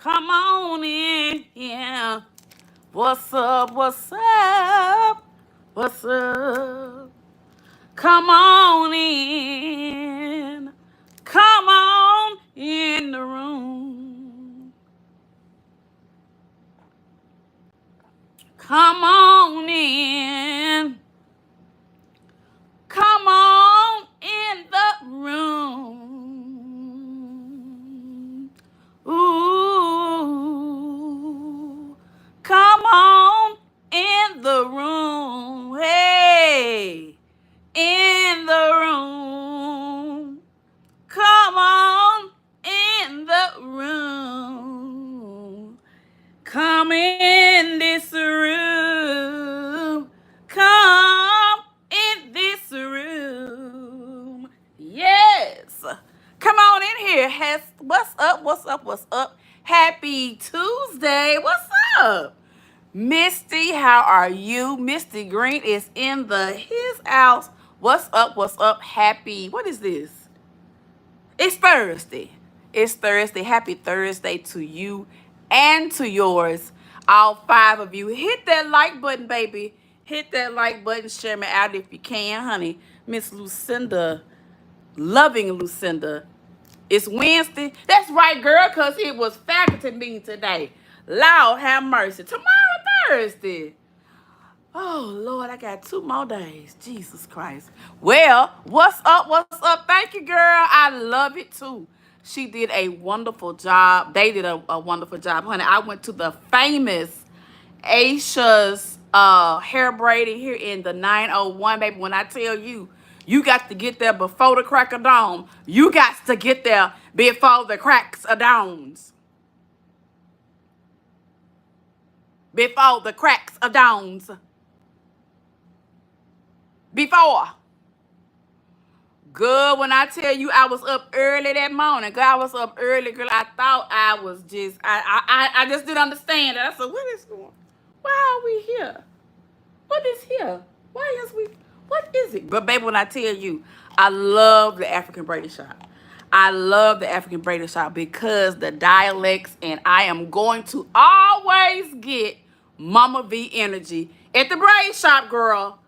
Come on in here. What's up? What's up? What's up? Come on in. Come on in the room. Come on in. Come on in the room. Ooh. Come on in the room. Hey. In the room. Come on in the room. Come in this room. Come in this room. Yes. Come on in here. What's up? What's up? What's up? Happy Tuesday. What's up? Misty, how are you? Misty Green is in his house. What's up? What's up? Happy, what is this? It's Thursday. It's Thursday. Happy Thursday to you and to yours. All 5 of you. Hit that like button, baby. Hit that like button. Share me out if you can, honey. Miss Lucinda, loving Lucinda. It's Wednesday. That's right, girl, because it was faculty meeting today. Lord have mercy. Tomorrow, Thursday. Oh, Lord, I got 2 more days. Jesus Christ. Well, what's up? What's up? Thank you, girl. I love it, too. She did a wonderful job. They did a wonderful job, honey. I went to the famous Aisha's hair braiding here in the 901, baby. When I tell you, you got to get there before the crack of dawn. You got to get there before the cracks of dawns. Before the cracks of dawns. Before. Good, when I tell you I was up early that morning. Girl, I was up early, girl. I thought I was just, I just didn't understand it. I said, what is going on? Why are we here? What is here? What is it? But baby, when I tell you, I love the African braiding shop. I love the African braiding shop because the dialects, and I am going to always get Mama V energy at the braid shop, girl.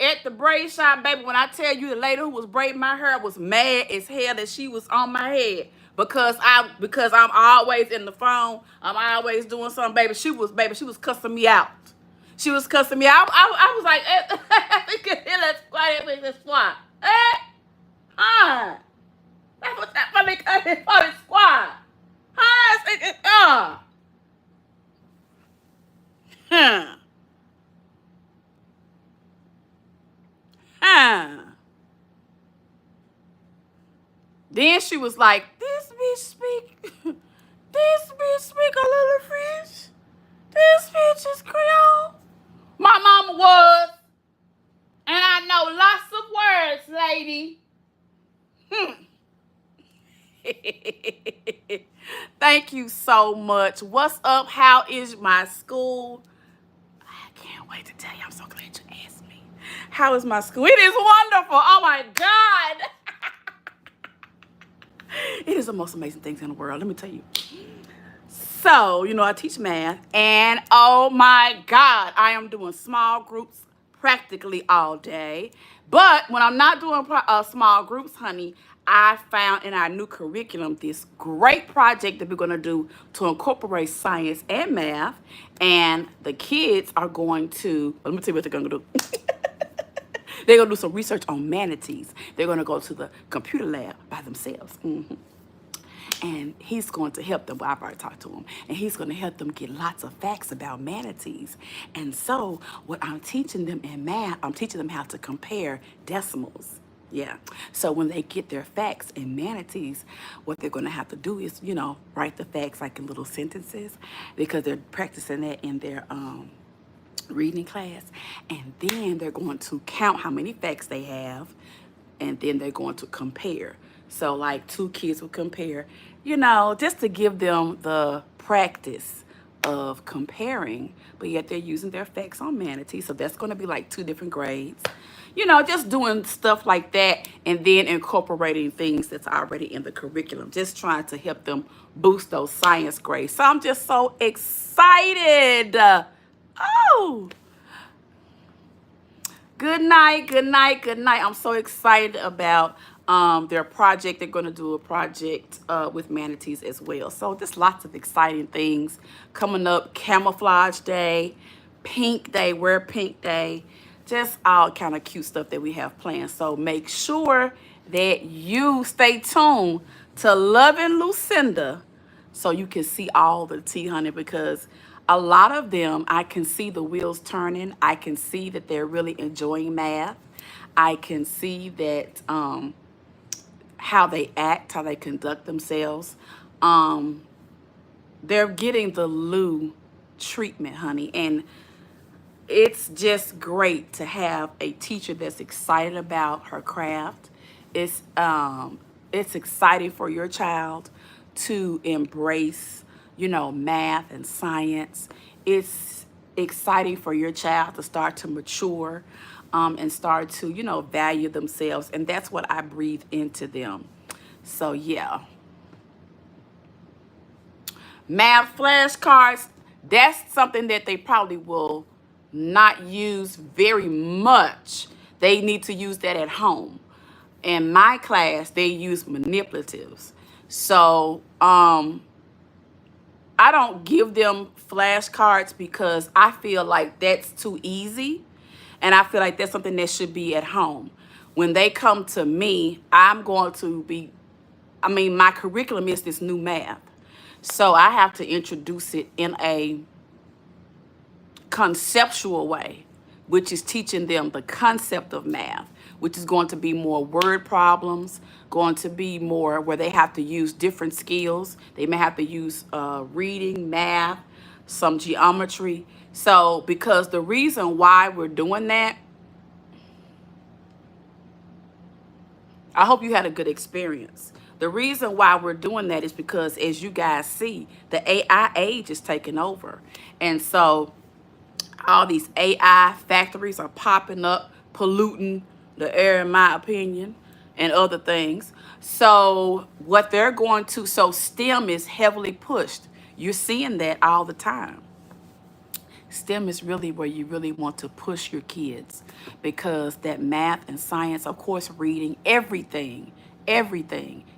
At the braid shop, baby, when I tell you the lady who was braiding my hair was mad as hell that she was on my head because I'm always in the phone. I'm always doing something, baby. She was cussing me out. She was cussing me out. I was like, let's squat. That's what that for me cutting for the squad. Then she was like, this bitch speak a little French. This bitch is Creole. My mama was. And I know lots of words, lady. Thank you so much. What's up? How is my school? I can't wait to tell you. I'm so glad you asked me. How is my school? It is wonderful. Oh my God. It is the most amazing things in the world. Let me tell you. So, you know, I teach math, and oh my God, I am doing small groups practically all day. But when I'm not doing small groups, honey, I found in our new curriculum this great project that we're going to do to incorporate science and math. And the kids are going to, let me tell you what they're going to do. They're going to do some research on manatees. They're going to go to the computer lab by themselves. And he's going to help them. Well, I've already talked to him. And he's going to help them get lots of facts about manatees. And so what I'm teaching them in math, I'm teaching them how to compare decimals. Yeah. So when they get their facts in manatees, what they're going to have to do is, you know, write the facts like in little sentences because they're practicing that in their reading class. And then they're going to count how many facts they have. And then they're going to compare. So like 2 kids will compare, you know, just to give them the practice of comparing, but yet they're using their facts on manatee. So that's going to be like 2 different grades. You know, just doing stuff like that and then incorporating things that's already in the curriculum, just trying to help them boost those science grades. So I'm just so excited. Oh, good night, good night, good night. I'm so excited about their project. They're going to do a project with manatees as well. So there's lots of exciting things coming up. Camouflage day, pink day, wear pink day, just all kind of cute stuff that we have planned. So make sure that you stay tuned to Loving Lucinda so you can see all the tea, honey, because a lot of them, I can see the wheels turning. I can see that they're really enjoying math. I can see that how they act, how they conduct themselves. They're getting the Lou treatment, honey, and it's just great to have a teacher that's excited about her craft. It's exciting for your child to embrace, you know, math and science. It's exciting for your child to start to mature and start to, you know, value themselves. And that's what I breathe into them. So, yeah. Math flashcards, that's something that they probably will not use very much. They need to use that at home. In my class, they use manipulatives. So I don't give them flashcards because I feel like that's too easy. And I feel like that's something that should be at home. When they come to me, I'm going to be, my curriculum is this new math. So I have to introduce it in a conceptual way, which is teaching them the concept of math, which is going to be more word problems, going to be more where they have to use different skills. They may have to use reading, math, some geometry. So because the reason why we're doing that, I hope you had a good experience. The reason why we're doing that is because, as you guys see, the AI age is taking over. And so all these AI factories are popping up, polluting the air, in my opinion, and other things. So what they're going to, so STEM is heavily pushed. You're seeing that all the time. STEM is really where you really want to push your kids, because that math and science, of course, reading, everything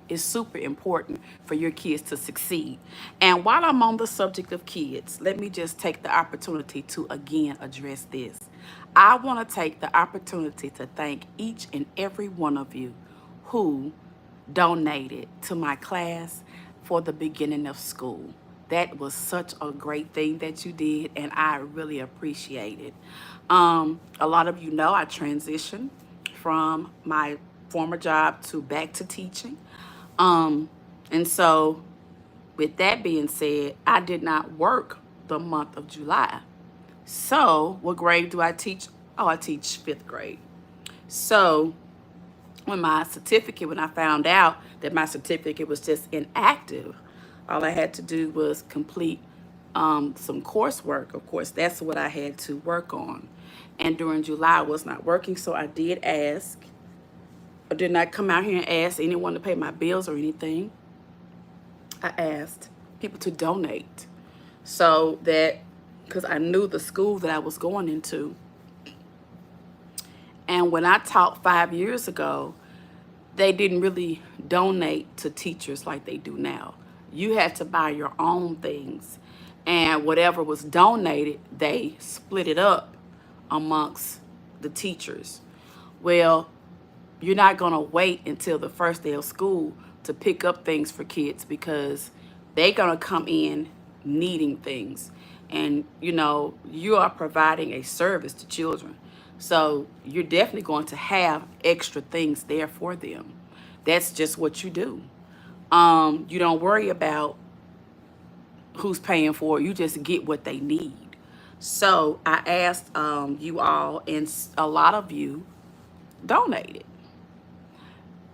is super important for your kids to succeed. And while I'm on the subject of kids, let me just take the opportunity to again address this. I want to take the opportunity to thank each and every one of you who donated to my class for the beginning of school. That was such a great thing that you did, and I really appreciate it. A lot of you know I transitioned from my former job to back to teaching. And so with that being said, I did not work the month of July. So what grade do I teach? Oh, I teach 5th grade. So when I found out that my certificate was just inactive, all I had to do was complete some coursework. Of course, that's what I had to work on. And during July, I was not working, so I did ask. I did not come out here and ask anyone to pay my bills or anything. I asked people to donate, so that, because I knew the school that I was going into. And when I taught 5 years ago, they didn't really donate to teachers like they do now. You had to buy your own things, and whatever was donated, they split it up amongst the teachers. Well, you're not going to wait until the first day of school to pick up things for kids, because they're going to come in needing things. And, you know, you are providing a service to children. So you're definitely going to have extra things there for them. That's just what you do. You don't worry about who's paying for it. You just get what they need. So I asked you all, and a lot of you donated.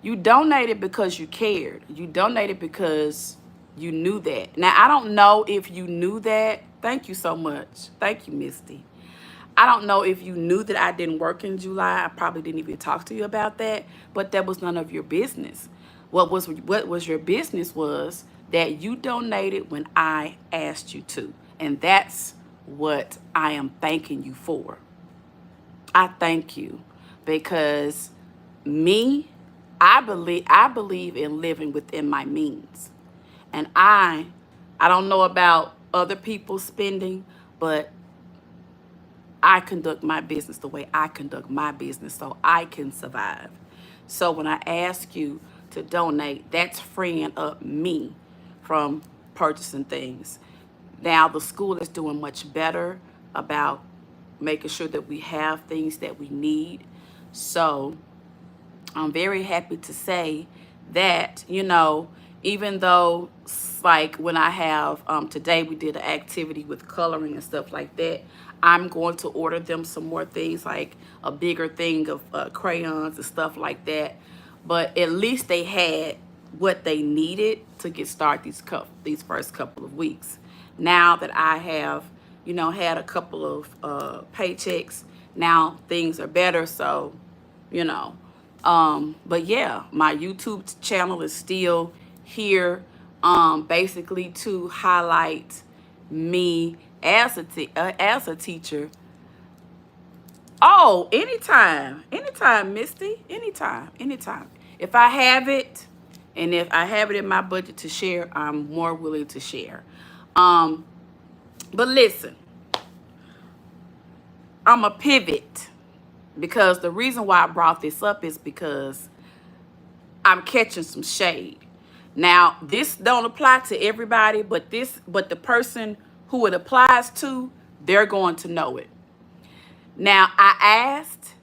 You donated because you cared. You donated because You knew that. Now, I don't know if you knew that. Thank you so much. Thank you, Misty. I don't know if you knew that I didn't work in July. I probably didn't even talk to you about that, but that was none of your business. What was your business was that you donated when I asked you to. And that's what I am thanking you for. I thank you because me, I believe in living within my means. And I don't know about other people's spending, but I conduct my business the way I conduct my business so I can survive. So when I ask you to donate, that's freeing up me from purchasing things. Now the school is doing much better about making sure that we have things that we need. So I'm very happy to say that, even though like when I have, today we did an activity with coloring and stuff like that, I'm going to order them some more things, like a bigger thing of crayons and stuff like that. But at least they had what they needed to get started these first couple of weeks. Now that I have, had a couple of paychecks, now things are better. So, you know, but yeah, my YouTube channel is still here, basically to highlight me as a teacher. Oh, anytime, Misty, anytime. If I have it, and if I have it in my budget to share, I'm more willing to share. But listen, I'm a pivot because the reason why I brought this up is because I'm catching some shade. Now, this don't apply to everybody, but the person who it applies to, they're going to know it. Now, I asked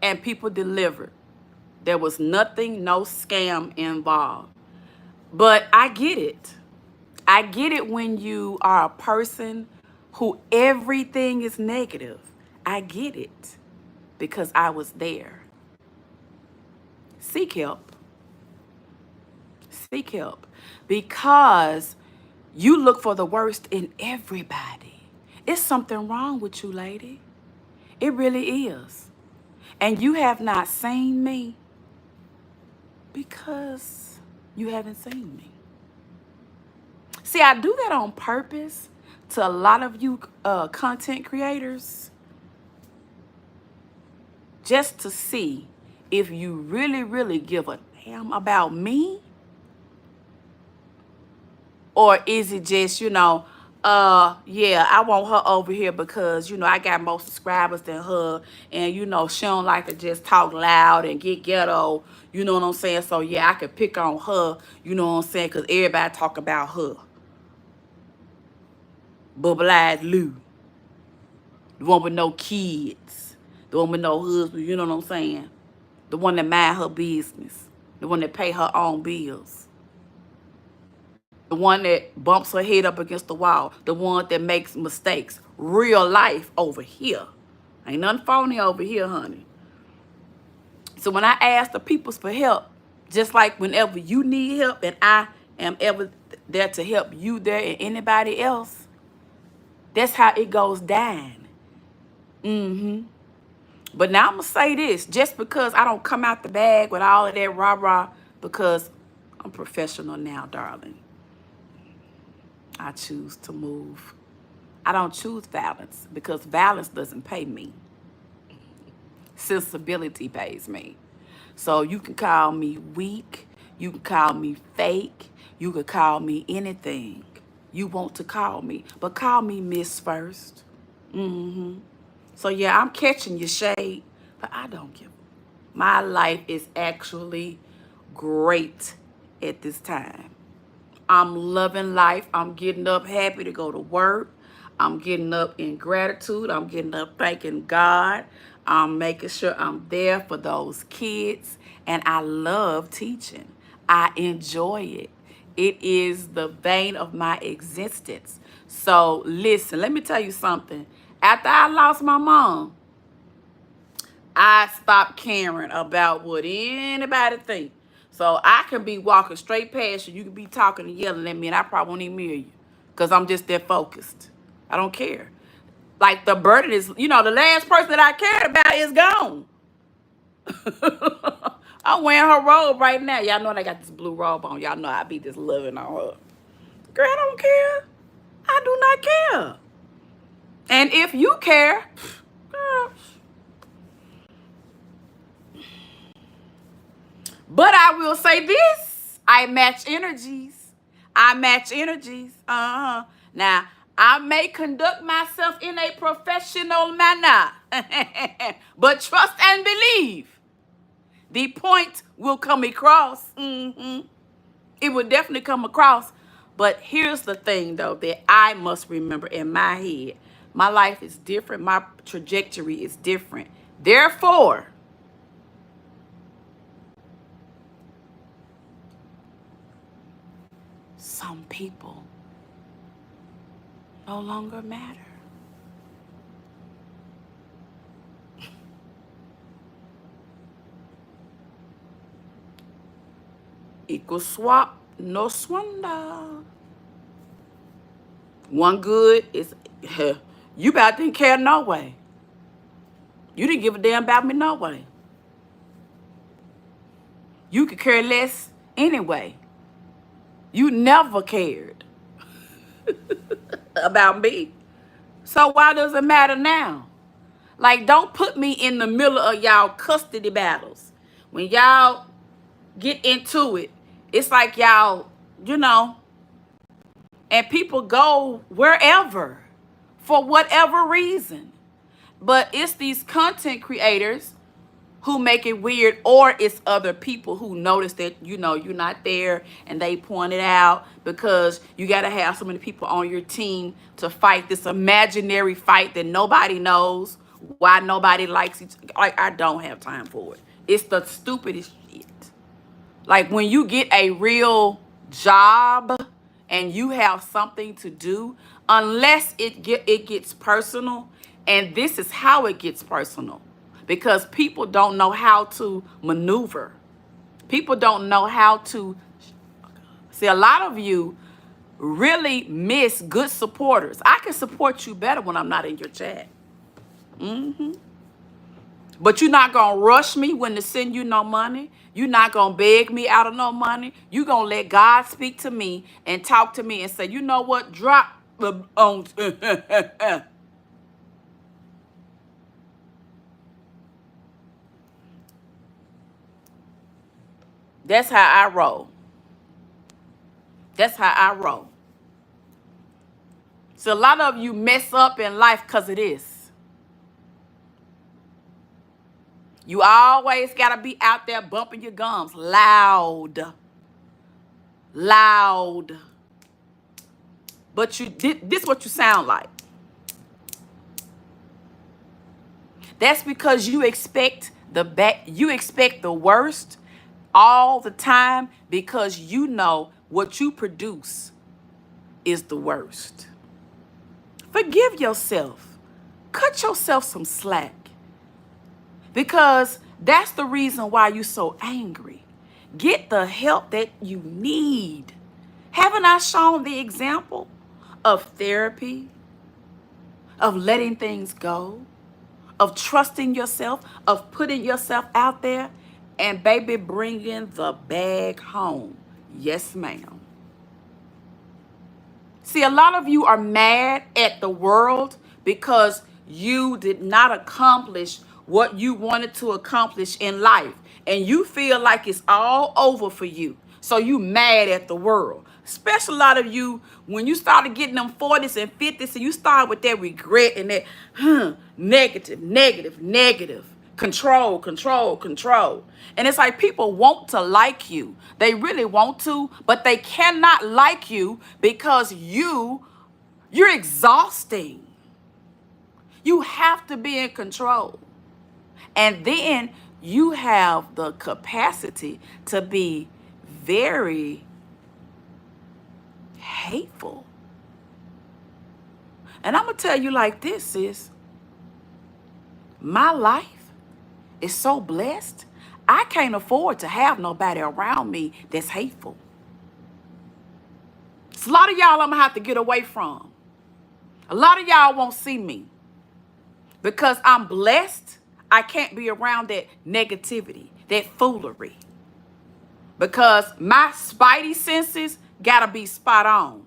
and people delivered. There was nothing, no scam involved. But I get it. I get it when you are a person who everything is negative. I get it because I was there. Seek help. Seek help because you look for the worst in everybody. It's something wrong with you, lady. It really is. And you have not seen me because you haven't seen me. See, I do that on purpose to a lot of you content creators just to see if you really, really give a damn about me, or is it just, yeah, I want her over here because, I got more subscribers than her. And, she don't like to just talk loud and get ghetto. You know what I'm saying? So, yeah, I could pick on her, you know what I'm saying? Because everybody talk about her. Bubble-eyed Lou. The one with no kids. The one with no husband, you know what I'm saying? The one that mind her business. The one that pay her own bills. The one that bumps her head up against the wall. The one that makes mistakes. Real life over here. Ain't nothing phony over here, honey. So when I ask the peoples for help, just like whenever you need help and I am ever there to help you there and anybody else, that's how it goes down. But now I'm going to say this, just because I don't come out the bag with all of that rah-rah, because I'm professional now, darling. I choose to move. I don't choose violence because violence doesn't pay me. Sensibility pays me. So you can call me weak. You can call me fake. You can call me anything you want to call me. But call me Miss first. So yeah, I'm catching your shade, but I don't give. My life is actually great at this time. I'm loving life. I'm getting up happy to go to work. I'm getting up in gratitude. I'm getting up thanking God. I'm making sure I'm there for those kids. And I love teaching. I enjoy it. It is the vein of my existence. So listen, let me tell you something. After I lost my mom, I stopped caring about what anybody think. So I can be walking straight past you. You can be talking and yelling at me, and I probably won't even hear you because I'm just that focused. I don't care. Like the burden is, the last person that I cared about is gone. I'm wearing her robe right now. Y'all know I got this blue robe on. Y'all know I be just loving on her. Girl, I don't care. I do not care. And if you care, girl. But I will say this. I match energies. I match energies. Now, I may conduct myself in a professional manner. But trust and believe. The point will come across. It will definitely come across. But here's the thing, though, that I must remember in my head. My life is different. My trajectory is different. Therefore, some people no longer matter. Equal swap, no swanda. One good is, you about didn't care no way. You didn't give a damn about me no way. You could care less anyway. You never cared about me. So why does it matter now? Like, don't put me in the middle of y'all custody battles. When y'all get into it, it's like y'all, and people go wherever for whatever reason. But it's these content creators who make it weird, or it's other people who notice that, you're not there and they point it out because you got to have so many people on your team to fight this imaginary fight that nobody knows why nobody likes each. Like, I don't have time for it. It's the stupidest shit. Like, when you get a real job and you have something to do, unless it gets personal, and this is how it gets personal. Because people don't know how to maneuver. People don't know how to. See, a lot of you really miss good supporters. I can support you better when I'm not in your chat. But you're not going to rush me when to send you no money. You're not going to beg me out of no money. You're going to let God speak to me and talk to me and say, you know what? Drop the on. That's how I roll. That's how I roll. So a lot of you mess up in life because of this. You always got to be out there bumping your gums loud. Loud. But this is what you sound like. That's because you expect the worst all the time, because you know what you produce is the worst. Forgive yourself. Cut yourself some slack. Because that's the reason why you're so angry. Get the help that you need. Haven't I shown the example of therapy, of letting things go, of trusting yourself, of putting yourself out there, and baby, bringing the bag home? Yes, ma'am. See, a lot of you are mad at the world because you did not accomplish what you wanted to accomplish in life. And you feel like it's all over for you. So you mad at the world. Especially a lot of you, when you started getting them 40s and 50s, and you start with that regret and that negative. Control. And it's like people want to like you. They really want to, but they cannot like you because you're exhausting. You have to be in control. And then you have the capacity to be very hateful. And I'm going to tell you like this, sis. My life is so blessed. I can't afford to have nobody around me that's hateful. It's a lot of y'all I'm going to have to get away from. A lot of y'all won't see me. Because I'm blessed, I can't be around that negativity, that foolery. Because my spidey senses got to be spot on.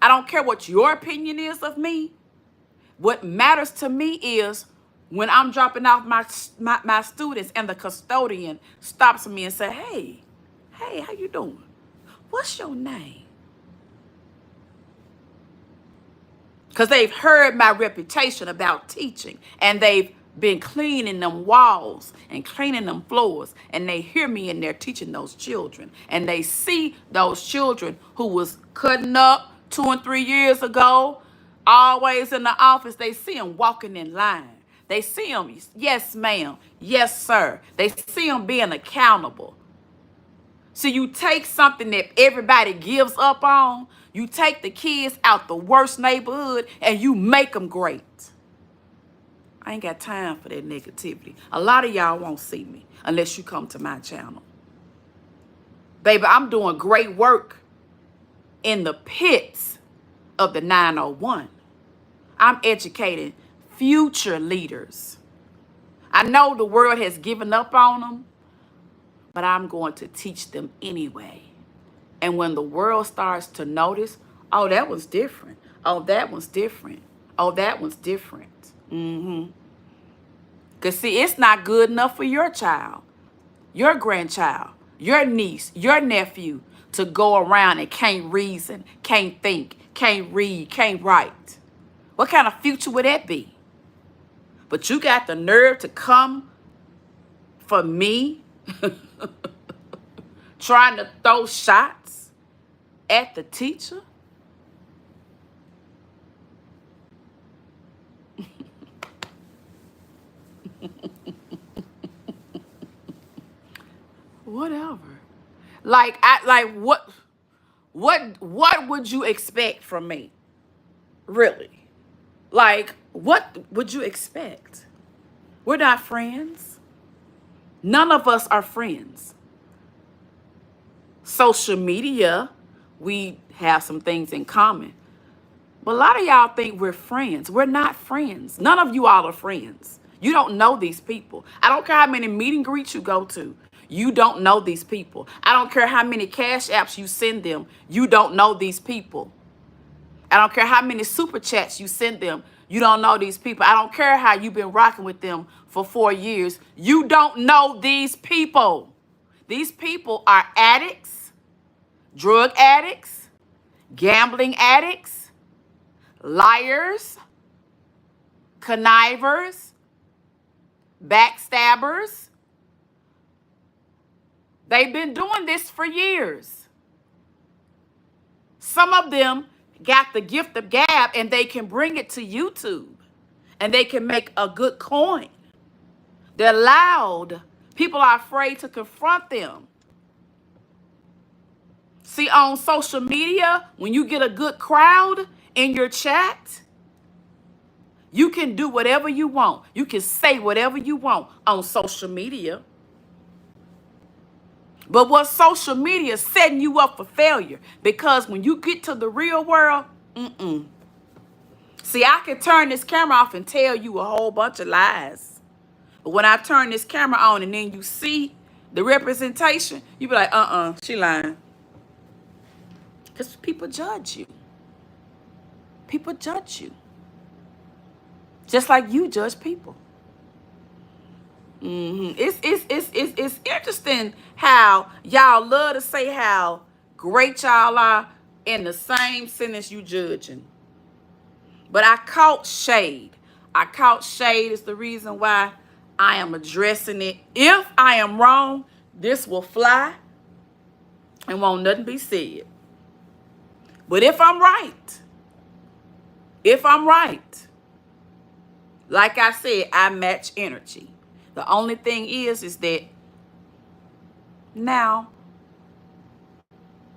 I don't care what your opinion is of me. What matters to me is when I'm dropping off my students and the custodian stops me and say, hey, how you doing? What's your name? Because they've heard my reputation about teaching, and they've been cleaning them walls and cleaning them floors, and they hear me and they're teaching those children, and they see those children who was cutting up 2 and 3 years ago, always in the office. They see them walking in line. They see them, yes, ma'am, yes, sir. They see them being accountable. So you take something that everybody gives up on, you take the kids out the worst neighborhood, and you make them great. I ain't got time for that negativity. A lot of y'all won't see me unless you come to my channel. Baby, I'm doing great work in the pits of the 901. I'm educating future leaders. I know the world has given up on them, but I'm going to teach them anyway. And when the world starts to notice, oh, that was different. Oh, that was different. Oh, that was different. Because, see, it's not good enough for your child, your grandchild, your niece, your nephew to go around and can't reason, can't think, can't read, can't write. What kind of future would that be? But you got the nerve to come for me trying to throw shots at the teacher? Whatever. What would you expect from me? Really? Like, what would you expect? We're not friends. None of us are friends. Social media, we have some things in common. But a lot of y'all think we're friends. We're not friends. None of you all are friends. You don't know these people. I don't care how many meet and greets you go to. You don't know these people. I don't care how many cash apps you send them. You don't know these people. I don't care how many super chats you send them. You don't know these people. I don't care how you've been rocking with them for 4 years. You don't know these people. These people are addicts, drug addicts, gambling addicts, liars, connivers, backstabbers. They've been doing this for years. Some of them got the gift of gab and they can bring it to YouTube and they can make a good coin. They're loud. People are afraid to confront them. See, on social media, when you get a good crowd in your chat, you can do whatever you want. You can say whatever you want on social media. But what social media is setting you up for failure, because when you get to the real world, See, I can turn this camera off and tell you a whole bunch of lies. But when I turn this camera on and then you see the representation, you be like, she lying. Because people judge you. People judge you. Just like you judge people. It's interesting how y'all love to say how great y'all are in the same sentence you judging. But I caught shade. I caught shade is the reason why I am addressing it. If I am wrong, this will fly and won't nothing be said. But if I'm right, like I said, I match energy. The only thing is that now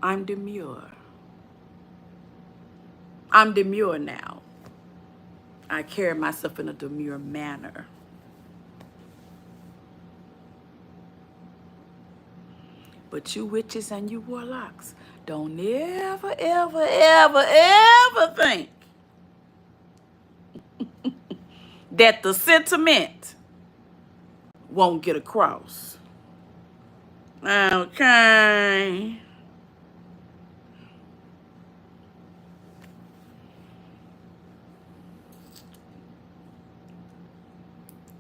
I'm demure. I'm demure now. I carry myself in a demure manner. But you witches and you warlocks, don't ever, ever, ever, ever think that the sentiment won't get across. Okay.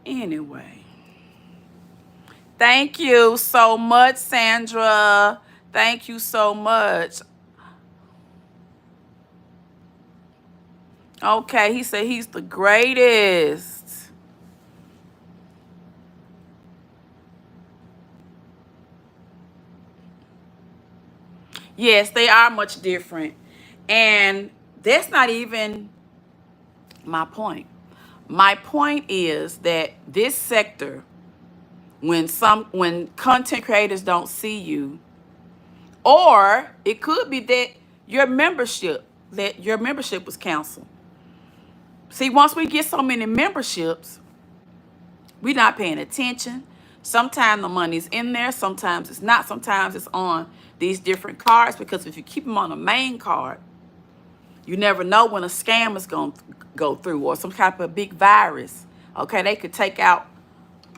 Anyway. Thank you so much, Sandra. Thank you so much. Okay, he said he's the greatest. Yes, they are much different. And that's not even my point. My point is that this sector, when content creators don't see you, or it could be that your membership was canceled. See, once we get so many memberships, we're not paying attention. Sometimes the money's in there, sometimes it's not, sometimes it's on these different cards, because if you keep them on the main card, you never know when a scam is going to go through, or some type of big virus. Okay, they could take out,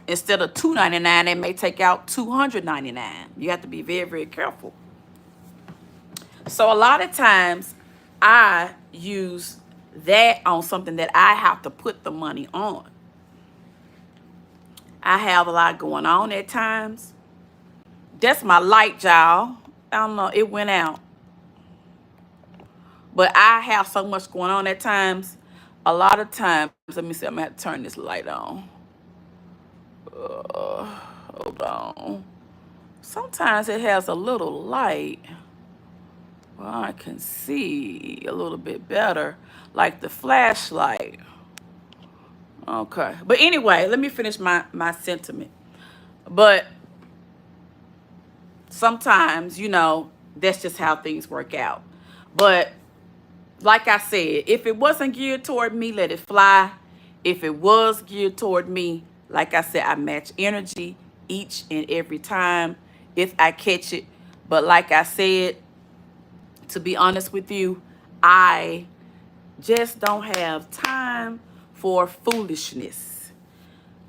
instead of $2.99, they may take out $299. You have to be very, very careful. So a lot of times I use that on something that I have to put the money on. I have a lot going on at times. That's my light, y'all. I don't know, it went out. But I have so much going on at times. A lot of times, let me see, I'm going to have to turn this light on. Hold on. Sometimes it has a little light. Well, I can see a little bit better, like the flashlight. Okay. But anyway, let me finish my sentiment. But sometimes, that's just how things work out. But like I said, if it wasn't geared toward me, let it fly. If it was geared toward me, like I said, I match energy each and every time if I catch it. But like I said, to be honest with you, I just don't have time for foolishness.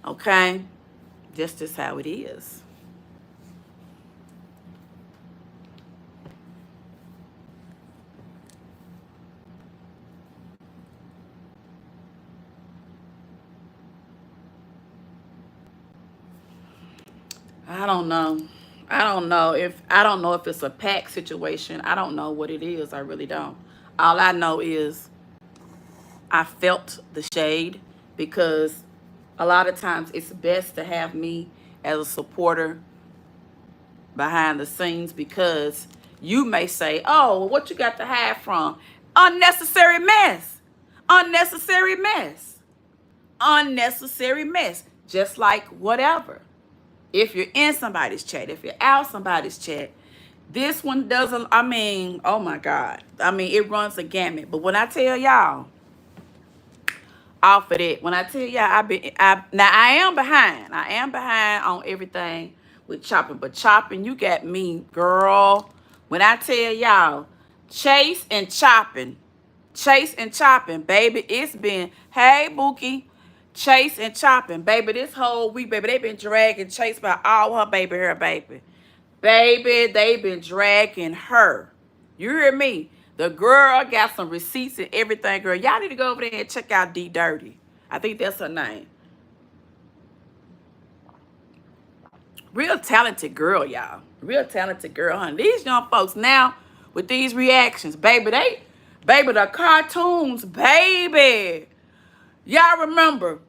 Okay? That's just how it is. I don't know. I don't know if it's a pack situation. I don't know what it is. I really don't. All I know is I felt the shade, because a lot of times it's best to have me as a supporter behind the scenes, because you may say, oh, what you got to hide from? Unnecessary mess. Unnecessary mess. Unnecessary mess. Just like whatever. If you're in somebody's chat, if you're out somebody's chat, this one doesn't, oh my God. It runs a gamut. But when I tell y'all, off of it, when I tell y'all, now I am behind. I am behind on everything with chopping. But chopping, you got me, girl. When I tell y'all, chase and chopping, baby, it's been, hey, Bookie, chase and chopping, baby, this whole week, baby, they been dragging Chase by all her baby hair, baby. Baby, they been dragging her. You hear me? The girl got some receipts and everything, girl. Y'all need to go over there and check out D Dirty. I think that's her name. Real talented girl, y'all. Real talented girl, honey. These young folks now with these reactions, baby, the cartoons, baby. Y'all remember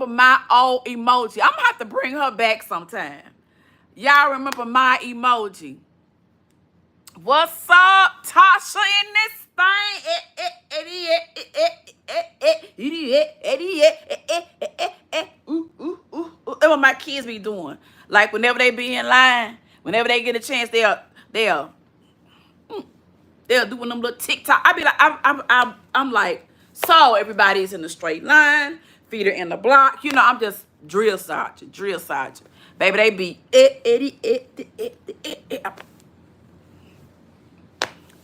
my old emoji. I'm gonna have to bring her back sometime. Y'all remember my emoji. What's up, Tasha, in this thing? That's what my kids be doing. Like whenever they be in line, whenever they get a chance, they'll doing them little TikTok. I be like, I'm like, so everybody's in the straight line, feet are in the block. I'm just drill sergeant. Baby, they be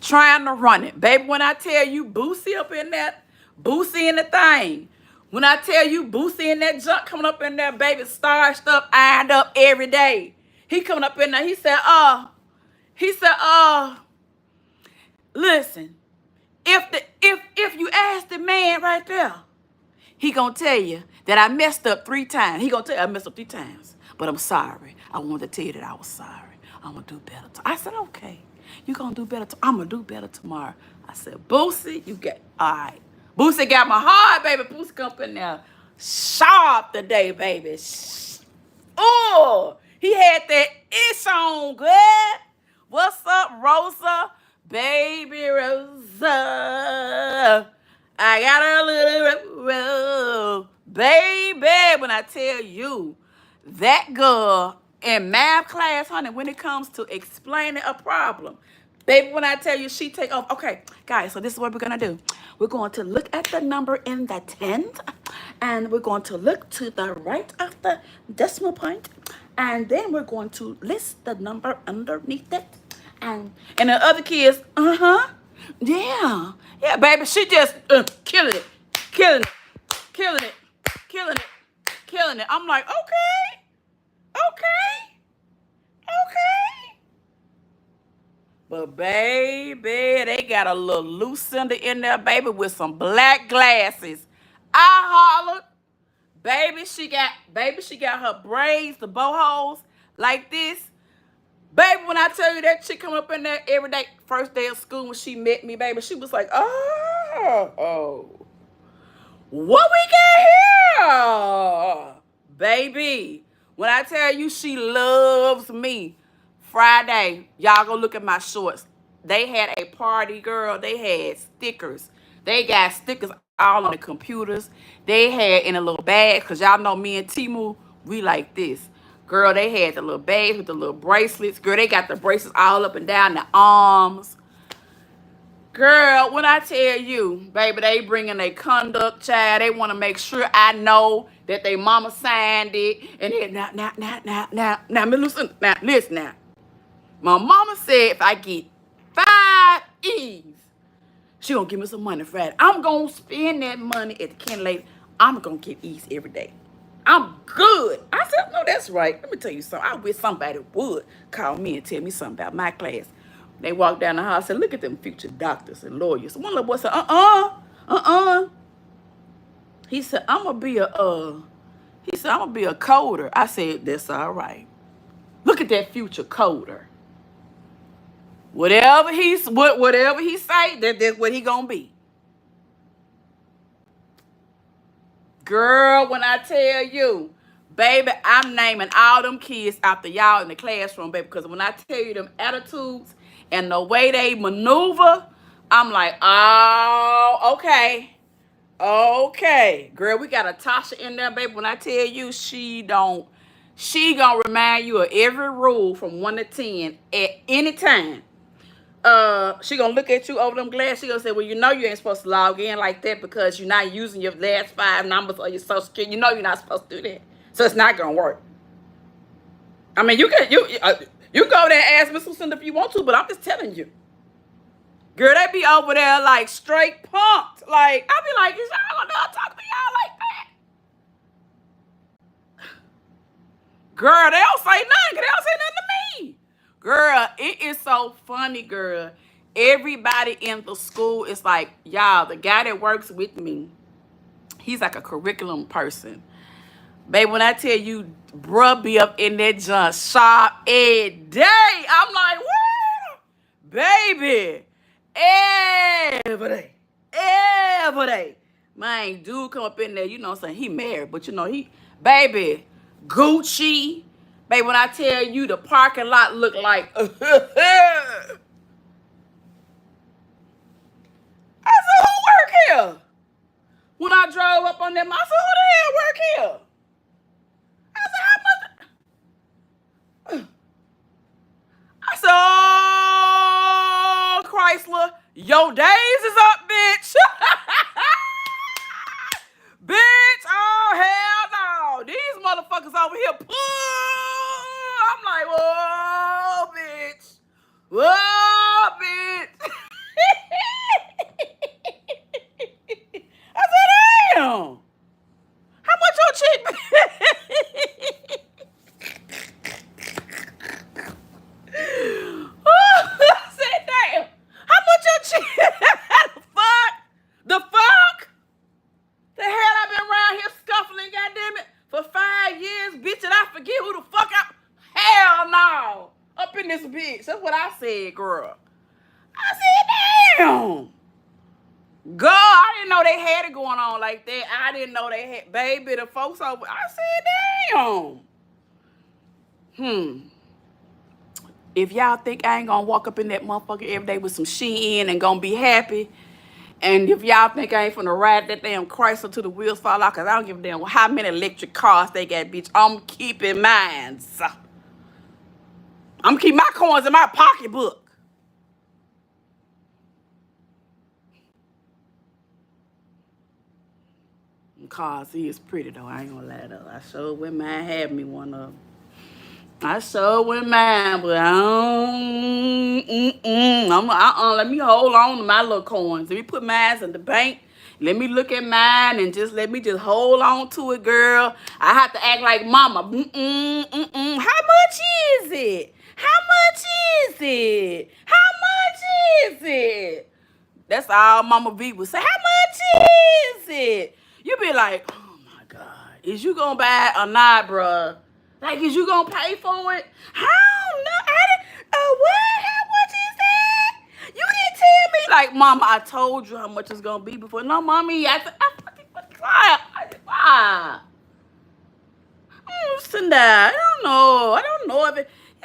trying to run it. Baby, when I tell you Boosie up in that, Boosie in the thing. When I tell you Boosie in that junk coming up in there, baby, starched up, ironed up every day. He coming up in there, he said, listen, if you ask the man right there, he gonna tell you that I messed up 3 times. He gonna tell you I messed up 3 times. But I'm sorry. I wanted to tell you that I was sorry. I'm gonna do better. I said, okay. You gonna do better. I'm gonna do better tomorrow. I said, Boosie, you get all right. Boosie got my heart, baby. Boosie come up in there sharp today, baby. Oh, he had that ish on good. What's up, Rosa? Baby Rosa. I got a little road. Baby, when I tell you, that girl in math class, honey, when it comes to explaining a problem, baby, when I tell you she take off. Okay, guys, so this is what we're going to do. We're going to look at the number in the tens, and we're going to look to the right of the decimal point, and then we're going to list the number underneath it. And the other kids, yeah, baby, she just killing it, killing it, killing it, killing it, killing it. I'm like, okay. But baby, they got a little Lucinda in there, baby, with some black glasses. I hollered, baby, she got her braids, the bow holes like this. Baby, when I tell you that chick come up in there every day, first day of school when she met me, baby, she was like, oh, what we got here? Baby, when I tell you she loves me, Friday, y'all go look at my shorts. They had a party, girl. They had stickers. They got stickers all on the computers. They had in a little bag, because y'all know me and Timu, we like this. Girl, they had the little bags with the little bracelets. Girl, they got the bracelets all up and down the arms. Girl, when I tell you, baby, they bringing their conduct, child. They want to make sure I know that they mama signed it. And then, now, listen now. My mama said if I get 5 E's, she gonna give me some money Friday. I'm gonna spend that money at the candy lady. I'm gonna get E's every day. I'm good. I said, no, that's right. Let me tell you something. I wish somebody would call me and tell me something about my class. They walked down the hall and said, look at them future doctors and lawyers. One little boy said, He said, I'm gonna be a coder. I said, that's all right. Look at that future coder. Whatever he say, that's what he gonna be. Girl, when I tell you, baby, I'm naming all them kids after y'all in the classroom, baby, because when I tell you them attitudes and the way they maneuver, I'm like, oh, okay. Girl, we got a Tasha in there, baby. When I tell you, she gonna remind you of every rule from 1 to 10 at any time. She gonna look at you over them glasses. She gonna say, well, you know you ain't supposed to log in like that because you're not using your last 5 numbers of your social security. You know you're not supposed to do that. So it's not gonna work. I mean, you go there and ask Miss Lucinda if you want to, but I'm just telling you. Girl, they be over there like straight punked. Like, I be like, is y'all gonna talk to y'all like that? Girl, they don't say nothing. They don't say nothing to me. Girl, it is so funny, girl. Everybody in the school is like, y'all, the guy that works with me, he's like a curriculum person. Baby, when I tell you, bruh be up in that junk sharp every day. I'm like, what? Baby, every day. My dude come up in there, you know what I'm saying? He married, but you know, baby, Gucci. Baby, when I tell you the parking lot look like, I said, who work here? When I drove up on them, I said, who the hell work here? I said, how much? I said, oh, Chrysler, your days is up, bitch. Bitch, oh, hell no. These motherfuckers over here said, girl. I said, damn. God, I didn't know they had it going on like that. I didn't know they had, baby, the folks over. I said, damn. If y'all think I ain't gonna walk up in that motherfucker every day with some Shein and gonna be happy, and if y'all think I ain't finna ride that damn Chrysler till the wheels fall off, cause I don't give a damn how many electric cars they got, bitch, I'm keeping mine. I'm keeping my coins in my pocketbook. Cars is pretty though, I ain't gonna lie though. I sure wouldn't mind having me one of them. I sure wouldn't mind, but I don't, let me hold on to my little coins. Let me put mine in the bank. Let me look at mine and let me hold on to it, girl. I have to act like mama. How much is it? How much is it? How much is it? That's all Mama V would say. How much is it? You be like, oh my God, is you gonna buy or not, bruh? Like, is you gonna pay for it? I don't know. What? How much is that? You didn't tell me. Like, Mama, I told you how much it's gonna be before. No, Mommy, I Lucinda, I don't know. I don't know if it. I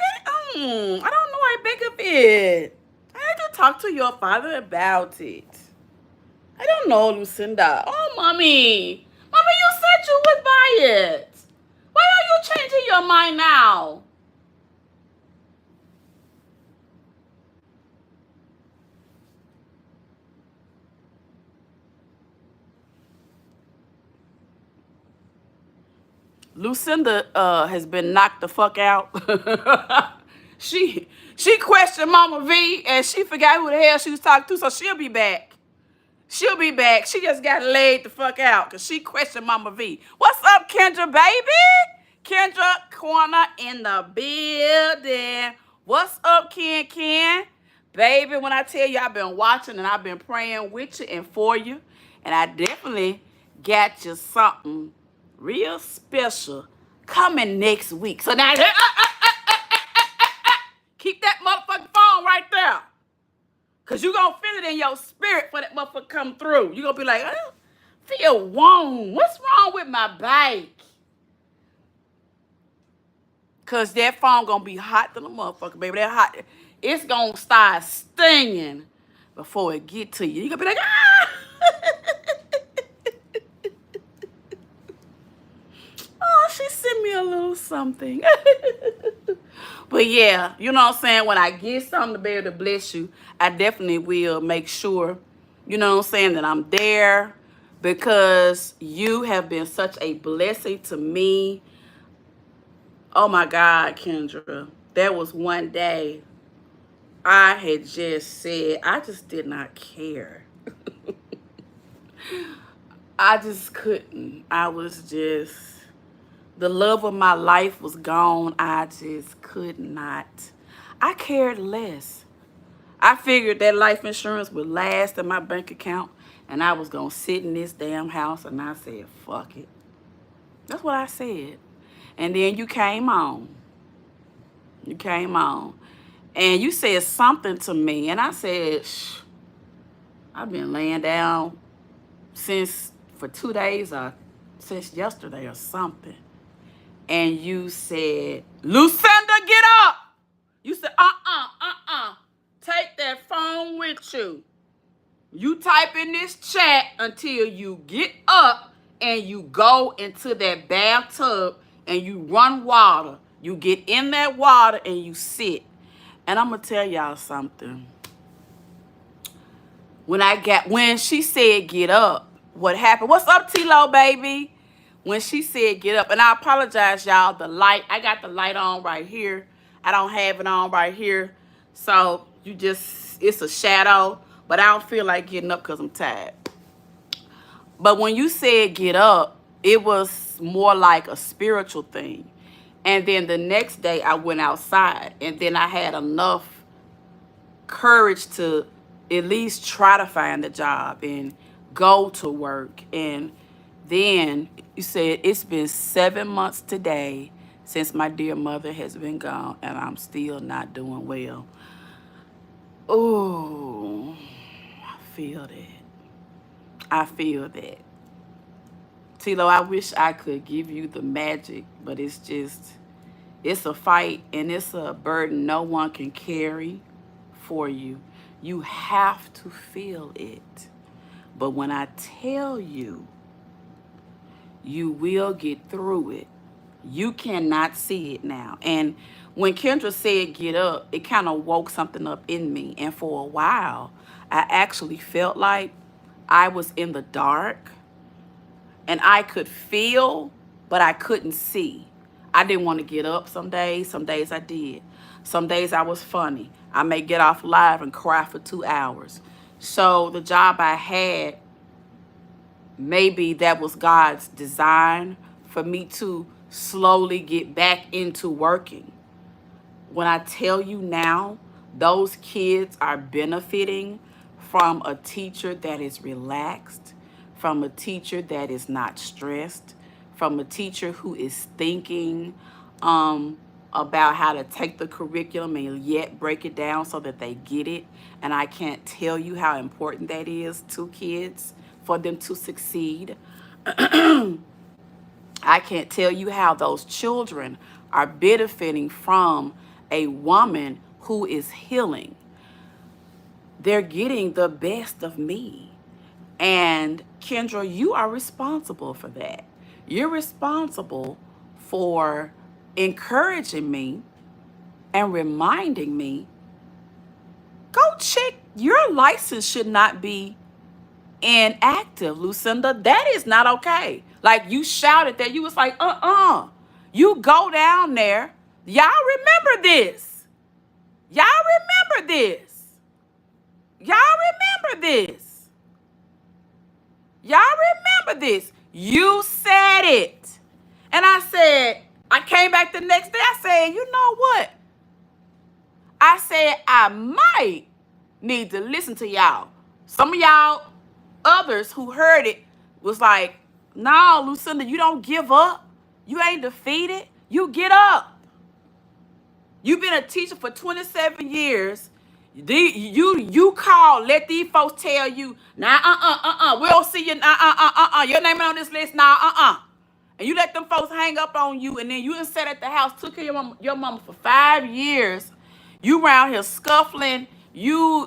don't know. I beg of it. I had to talk to your father about it. I don't know, Lucinda. Oh, Mommy, you said you would buy it. Why are you changing your mind now? Lucinda has been knocked the fuck out. she questioned Mama V and she forgot who the hell she was talking to, so she'll be back. She'll be back. She just got laid the fuck out because she questioned Mama V. What's up, Kendra, baby? Kendra Corner in the building. What's up, Ken? Baby, when I tell you I've been watching and I've been praying with you and for you, and I definitely got you something real special coming next week. So now, keep that motherfucking phone right there. Because you're going to feel it in your spirit for that motherfucker come through. You're going to be like, I don't feel warm. What's wrong with my bike? Because that phone going to be hot than a motherfucker, baby. That hot. It's going to start stinging before it get to you. You're going to be like, ah! Oh, she sent me a little something. But yeah, you know what I'm saying? When I get something to be able to bless you, I definitely will make sure, you know what I'm saying, that I'm there because you have been such a blessing to me. Oh my God, Kendra. There was one day I had just said, I just did not care. I just couldn't. I was just, the love of my life was gone. I just could not. I cared less. I figured that life insurance would last in my bank account and I was going to sit in this damn house, and I said, fuck it. That's what I said. And then you came on. You came on. And you said something to me, and I said, shh, I've been laying down for 2 days or since yesterday or something. And you said, Lucinda, get up. You said, take that phone with you. You type in this chat until you get up and you go into that bathtub and you run water. You get in that water and you sit. And I'm going to tell y'all something. When she said get up, what happened? What's up, T-Lo, baby? When she said get up, and I apologize, y'all, the light, I got the light on right here. I don't have it on right here. So it's a shadow, but I don't feel like getting up because I'm tired. But when you said get up, it was more like a spiritual thing. And then the next day I went outside, and then I had enough courage to at least try to find a job and go to work. And then you said it's been 7 months today since my dear mother has been gone, and I'm still not doing well. Oh, I feel that. I feel that. Tilo, I wish I could give you the magic, but it's a fight and it's a burden no one can carry for you. You have to feel it. But when I tell you, you will get through it. You cannot see it now. And when Kendra said get up, it kind of woke something up in me. And for a while, I actually felt like I was in the dark and I could feel, but I couldn't see. I didn't want to get up some days I did. Some days I was funny. I may get off live and cry for 2 hours. So the job I had, maybe that was God's design for me to slowly get back into working. When I tell you now, those kids are benefiting from a teacher that is relaxed, from a teacher that is not stressed, from a teacher who is thinking about how to take the curriculum and yet break it down so that they get it. And I can't tell you how important that is to kids for them to succeed. I can't tell you how those children are benefiting from a woman who is healing. They're getting the best of me. And Kendra, you are responsible for that. You're responsible for encouraging me and reminding me, go check, your license should not be inactive, Lucinda. That is not okay. Like you shouted that, you was like, you go down there. Y'all remember this. Y'all remember this. Y'all remember this. Y'all remember this. You said it. And I said, I came back the next day. I said, you know what? I said, I might need to listen to y'all. Some of y'all others who heard it was like, no, Lucinda, you don't give up. You ain't defeated. You get up. You've been a teacher for 27 years. You call, let these folks tell you, nah, we don't see you, your name on this list, nah. And you let them folks hang up on you, and then you done sat at the house, took care of your mama for 5 years. You around here scuffling. Y'all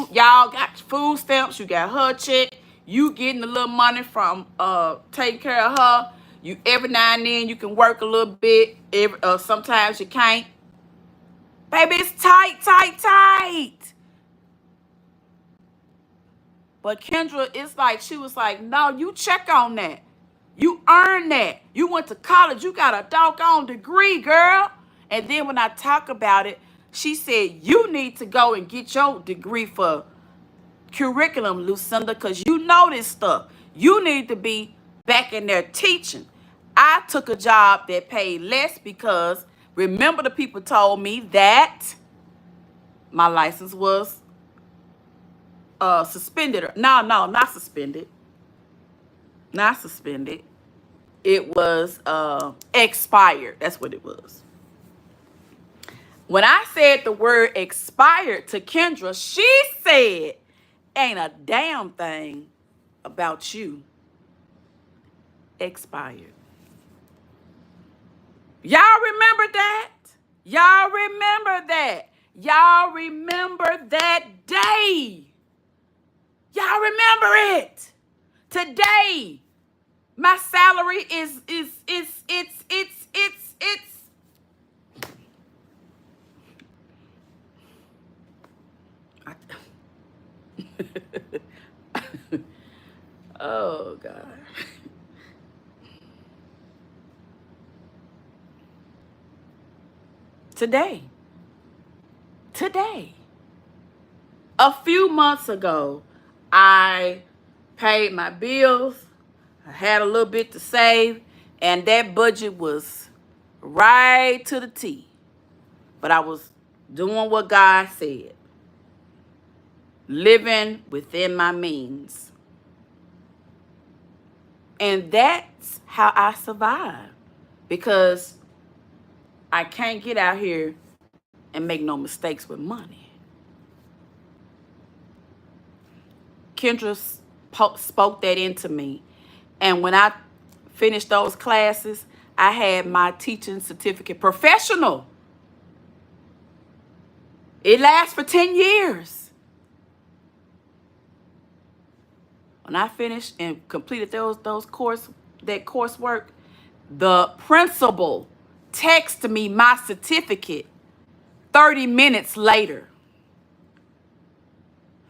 got food stamps. You got her check. You getting a little money from taking care of her. You every now and then you can work a little bit. Sometimes you can't. Baby, it's tight. But Kendra, it's like she was like, no, you check on that. You earned that. You went to college. You got a doggone degree, girl. And then when I talk about it, she said, you need to go and get your degree for curriculum, Lucinda, because you know this stuff. You need to be back in there teaching. I took a job that paid less because, remember, the people told me that my license was suspended. No, not suspended. Not suspended. It was expired. That's what it was. When I said the word expired to Kendra, she said, ain't a damn thing about you expired. Y'all remember that? Y'all remember that? Y'all remember that day? Y'all remember it? Today, my salary is oh God. Today. A few months ago, I paid my bills. I had a little bit to save, and that budget was right to the T. But I was doing what God said, living within my means. And that's how I survive, because I can't get out here and make no mistakes with money. Kendra spoke that into me. And when I finished those classes, I had my teaching certificate, professional. It lasts for 10 years. When I finished and completed that coursework, the principal texted me my certificate 30 minutes later.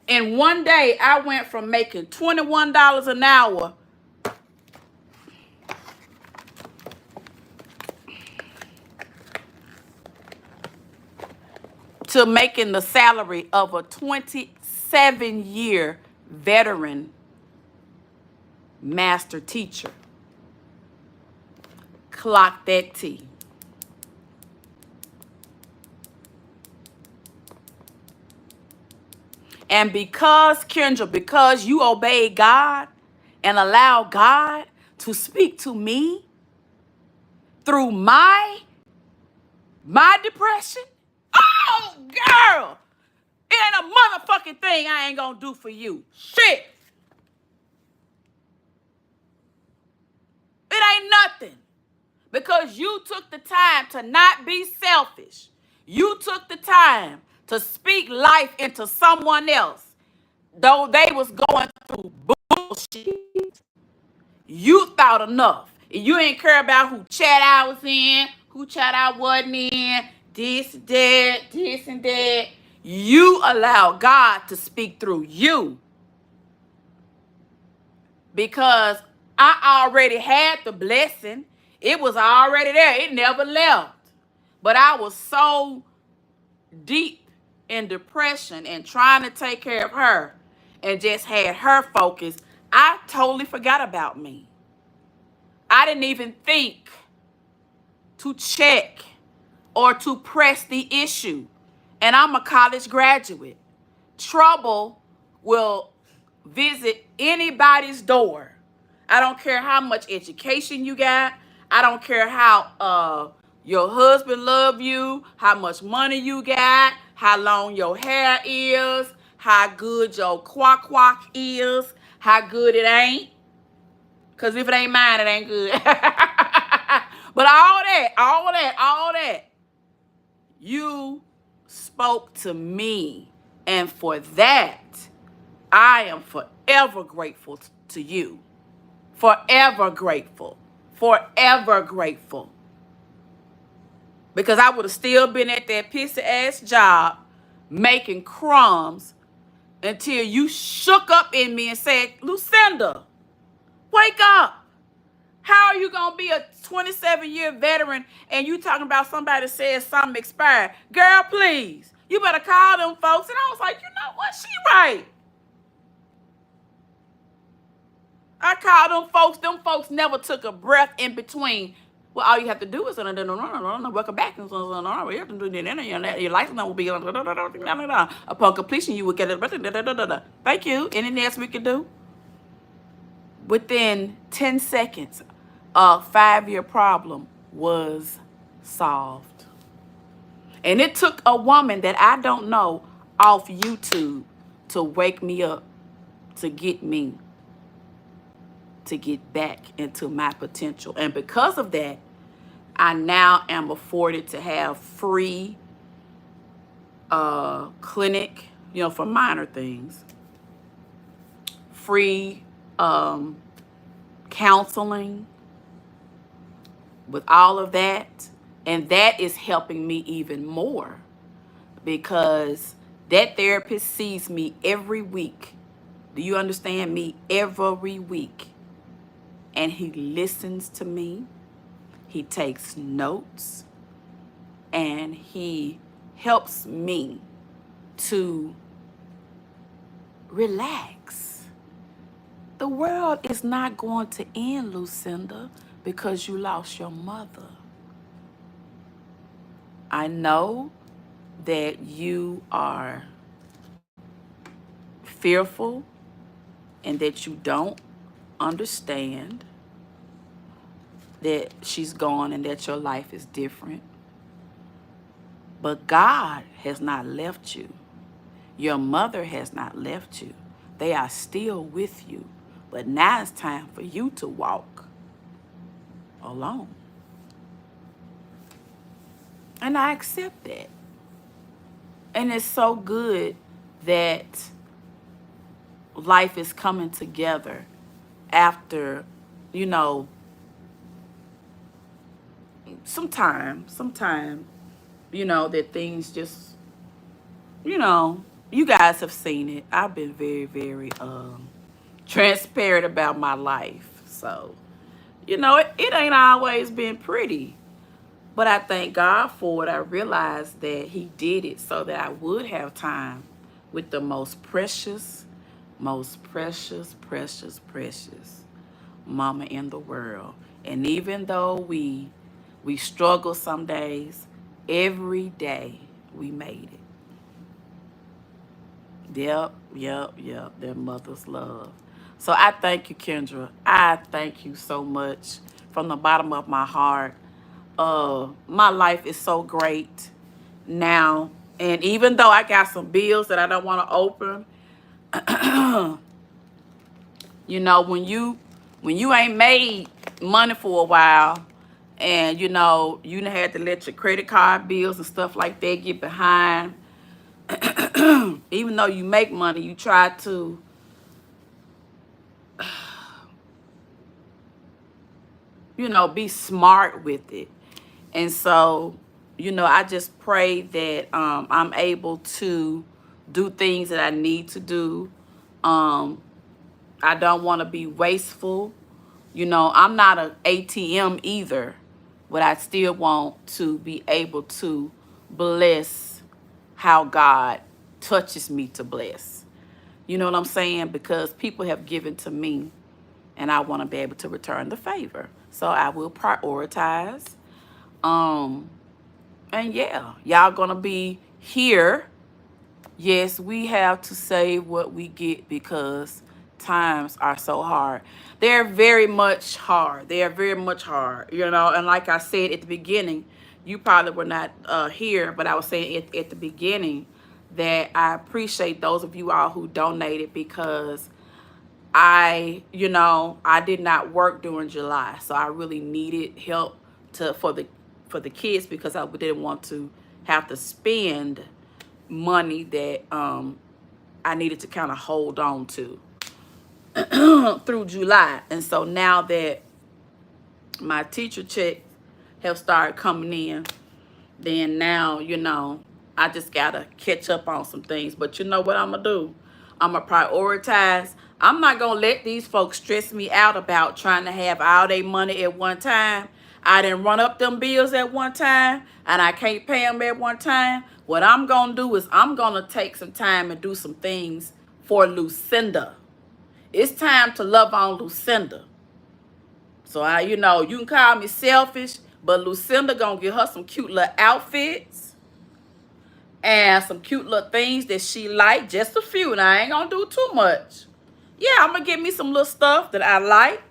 And one day I went from making $21 an hour to making the salary of a 27-year veteran master teacher. Clock that T. And because, Kendra, because you obeyed God and allowed God to speak to me through my depression, oh, girl, it ain't a motherfucking thing I ain't gonna do for you. Shit. It ain't nothing. Because you took the time to not be selfish. You took the time to speak life into someone else. Though they was going through bullshit, you thought enough. You ain't care about who chat I was in, who chat I wasn't in, this, and that. You allow God to speak through you. Because I already had the blessing. It was already there. It never left. But I was so deep in depression and trying to take care of her and just had her focus, I totally forgot about me. I didn't even think to check or to press the issue. And I'm a college graduate. Trouble will visit anybody's door. I don't care how much education you got. I don't care how your husband love you, how much money you got, how long your hair is, how good your quack is, how good it ain't. Because if it ain't mine, it ain't good. But all that, you spoke to me. And for that, I am forever grateful to you. Forever grateful. Forever grateful. Because I would have still been at that pissy ass job making crumbs until you shook up in me and said, Lucinda, wake up. How are you going to be a 27-year veteran and you talking about somebody that says something expired? Girl, please. You better call them folks. And I was like, you know what? She right. I called them folks. Them folks never took a breath in between. Well, all you have to do is welcome back. Your license will be upon completion. You will get it. Thank you. Anything else we can do? Within 10 seconds, a 5-year problem was solved. And it took a woman that I don't know off YouTube to wake me up, to get me to get back into my potential. And because of that, I now am afforded to have free clinic, for minor things. Free counseling with all of that. And that is helping me even more because that therapist sees me every week. Do you understand me? Every week. And he listens to me. He takes notes. And he helps me to relax. The world is not going to end, Lucinda, because you lost your mother. I know that you are fearful and that you don't understand that she's gone and that your life is different. But God has not left you. Your mother has not left you. They are still with you. But now it's time for you to walk alone. And I accept that. And it's so good that life is coming together after, you know, sometime, you know, that things just, you know, you guys have seen it. I've been very, very transparent about my life. So, you know, it ain't always been pretty. But I thank God for it. I realized that he did it so that I would have time with the most precious, precious mama in the world. And even though we struggle some days, every day we made it. Yep. Their mother's love. So I thank you, Kendra. I thank you so much from the bottom of my heart. My life is so great now. And even though I got some bills that I don't want to open, you know, when you ain't made money for a while, and you know, you done had to let your credit card bills and stuff like that get behind. Even though you make money, you try to you know, be smart with it. And so, you know, I just pray that I'm able to do things that I need to do. I don't want to be wasteful. You know, I'm not an ATM either, but I still want to be able to bless how God touches me to bless. You know what I'm saying? Because people have given to me, and I want to be able to return the favor. So I will prioritize. And yeah, y'all gonna be here. Yes, we have to save what we get because times are so hard. They're very much hard. They are very much hard, you know. And like I said at the beginning, you probably were not here, but I was saying at the beginning that I appreciate those of you all who donated because you know, I did not work during July, so I really needed help for the kids because I didn't want to have to spend money that I needed to kind of hold on to through July. And so now that my teacher check have started coming in, then now, you know, I just gotta catch up on some things. But you know what I'm gonna do? I'm gonna prioritize. I'm not gonna let these folks stress me out about trying to have all their money at one time. I didn't run up them bills at one time, and I can't pay them at one time. What I'm gonna do is I'm gonna take some time and do some things for Lucinda. It's time to love on Lucinda. So you know, you can call me selfish, but Lucinda gonna get her some cute little outfits and some cute little things that she like. Just a few, and I ain't gonna do too much. Yeah, I'm gonna get me some little stuff that I like,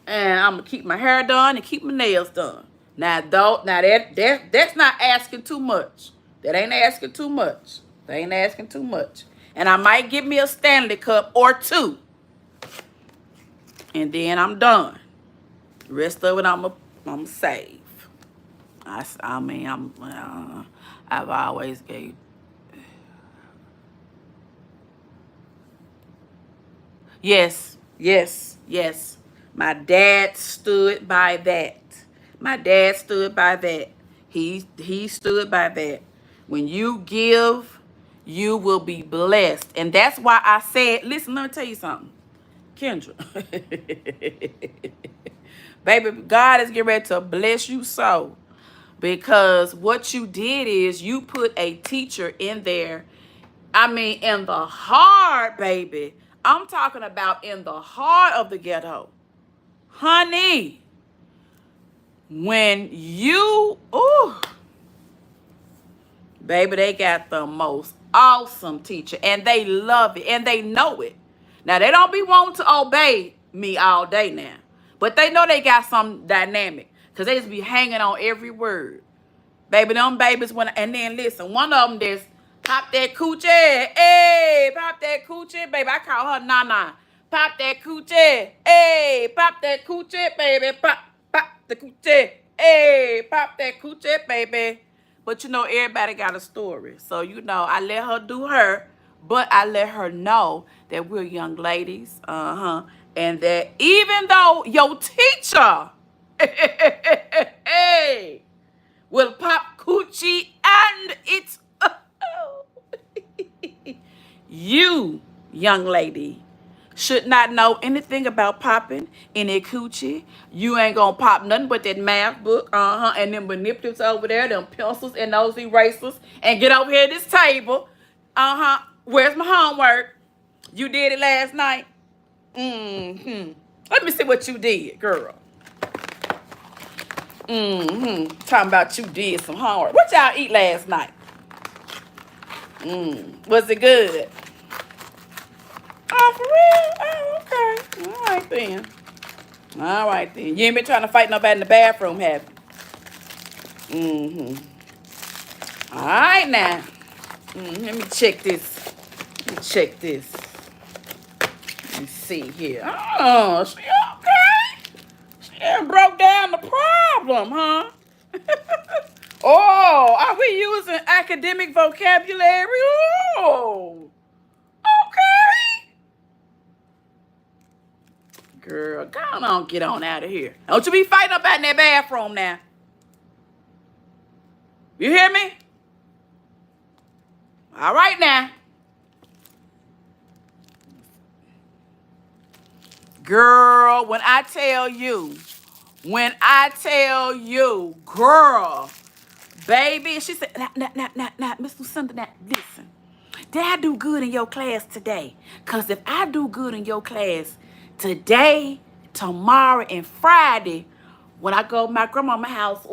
and I'm gonna keep my hair done and keep my nails done. Now, that's not asking too much. That ain't asking too much. That ain't asking too much. And I might give me a Stanley Cup or two, and then I'm done. The rest of it, I'm save. I mean, I've always gave. Yes. My dad stood by that. My dad stood by that. He stood by that. When you give, you will be blessed. And that's why I said, listen, let me tell you something. Kendra. Baby, God is getting ready to bless you so. Because what you did is you put a teacher in there. I mean, in the heart, baby. I'm talking about in the heart of the ghetto. Honey, when you, ooh, baby, they got the most awesome teacher. And they love it. And they know it. Now, they don't be wanting to obey me all day now. But they know they got some dynamic. Because they just be hanging on every word. Baby, them babies, and then listen, one of them that's Pop that coochie. Hey, pop that coochie, baby. I call her Nana. Pop that coochie. Hey, pop that coochie, baby. Pop the coochie. Hey, pop that coochie, baby. But you know, everybody got a story. So, you know, I let her do her, but I let her know that we're young ladies. And that even though your teacher hey, will pop coochie and it's you, young lady, should not know anything about popping any coochie. You ain't gonna pop nothing but that math book, and them manipulatives over there, them pencils and those erasers, and get over here at this table. Where's my homework? You did it last night. Let me see what you did, girl. Talking about you did some homework. What y'all eat last night? Was it good? Oh, for real? Oh, okay. All right then. All right then. You ain't been trying to fight nobody in the bathroom, have you? All right now. Let me check this. Let me check this. Let me see here. Oh, she okay? She done broke down the problem, huh? Oh, are we using academic vocabulary? Oh, okay. Girl, go on, get on out of here. Don't you be fighting up out in that bathroom now. You hear me? All right now. Girl, when I tell you, girl, baby, she said, now, Miss Lucinda, now, listen. Did I do good in your class today? Because if I do good in your class today, tomorrow, and Friday, when I go to my grandmama's house,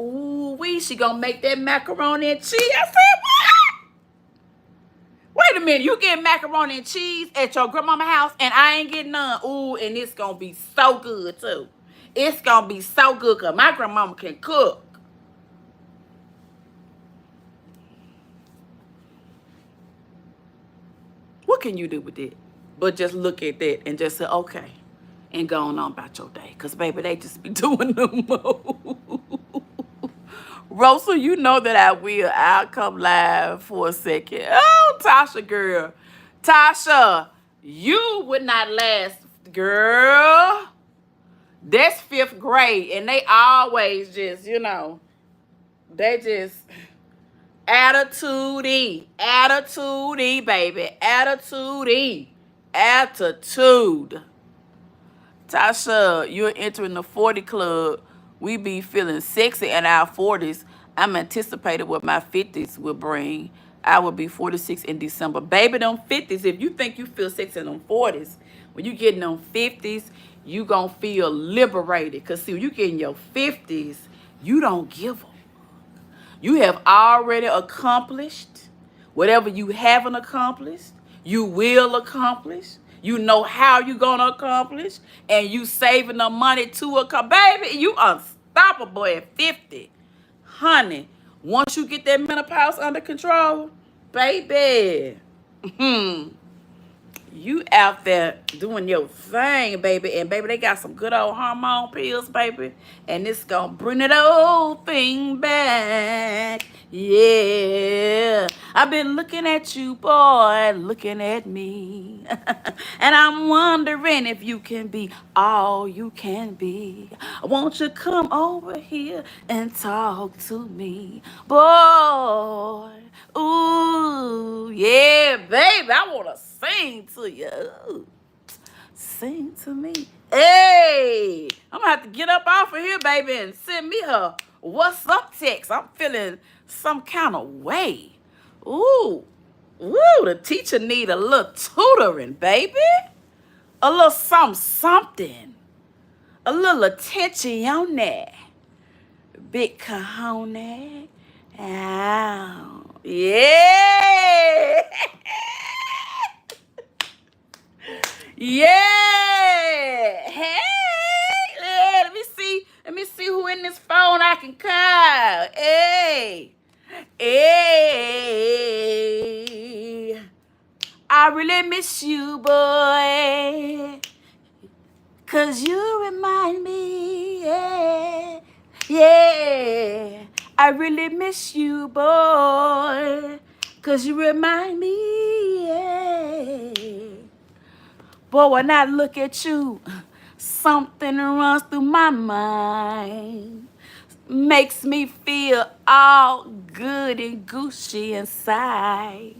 she gonna make that macaroni and cheese. I said, what? Wait a minute, you get macaroni and cheese at your grandmama's house and I ain't getting none. Ooh, and it's gonna be so good too. It's gonna be so good because my grandmama can cook. What can you do with it? But just look at that and just say, okay, and go on about your day. Because, baby, they just be doing the most. Rosa, you know that I will. I'll come live for a second. Oh, Tasha, girl. Tasha, you would not last, girl. That's 5th grade, and they always just, they just... Attitude-y, baby. Attitude. Tasha, you're entering the 40 club. We be feeling sexy in our 40s. I'm anticipating what my 50s will bring. I will be 46 in December. Baby, them 50s, if you think you feel sexy in them 40s, when you get in them 50s, you gonna feel liberated. Because, see, when you get in your 50s, you don't give a. You have already accomplished whatever you haven't accomplished. You will accomplish. You know how you're going to accomplish. And you saving the money to accomplish. Baby, you unstoppable at 50. Honey, once you get that menopause under control, baby, you out there doing your thing, baby. And, baby, they got some good old hormone pills, baby. And it's going to bring that old thing back. Yeah. I've been looking at you, boy, looking at me. And I'm wondering if you can be all you can be. Won't you come over here and talk to me, boy? Ooh, yeah, baby. I want to sing to you. Ooh, sing to me. Hey, I'm going to have to get up off of here, baby, and send me her what's up text. I'm feeling some kind of way. Ooh, the teacher need a little tutoring, baby. A little something. A little attention on that. Big cojones. Ow. Yeah. Yeah. Hey. Let me see who in this phone I can call. Hey. Hey. miss you, boy. 'Cause you remind me, yeah, yeah. I really miss you, boy. 'Cause you remind me, yeah. Boy, when I look at you, something runs through my mind. Makes me feel all good and Gucci inside.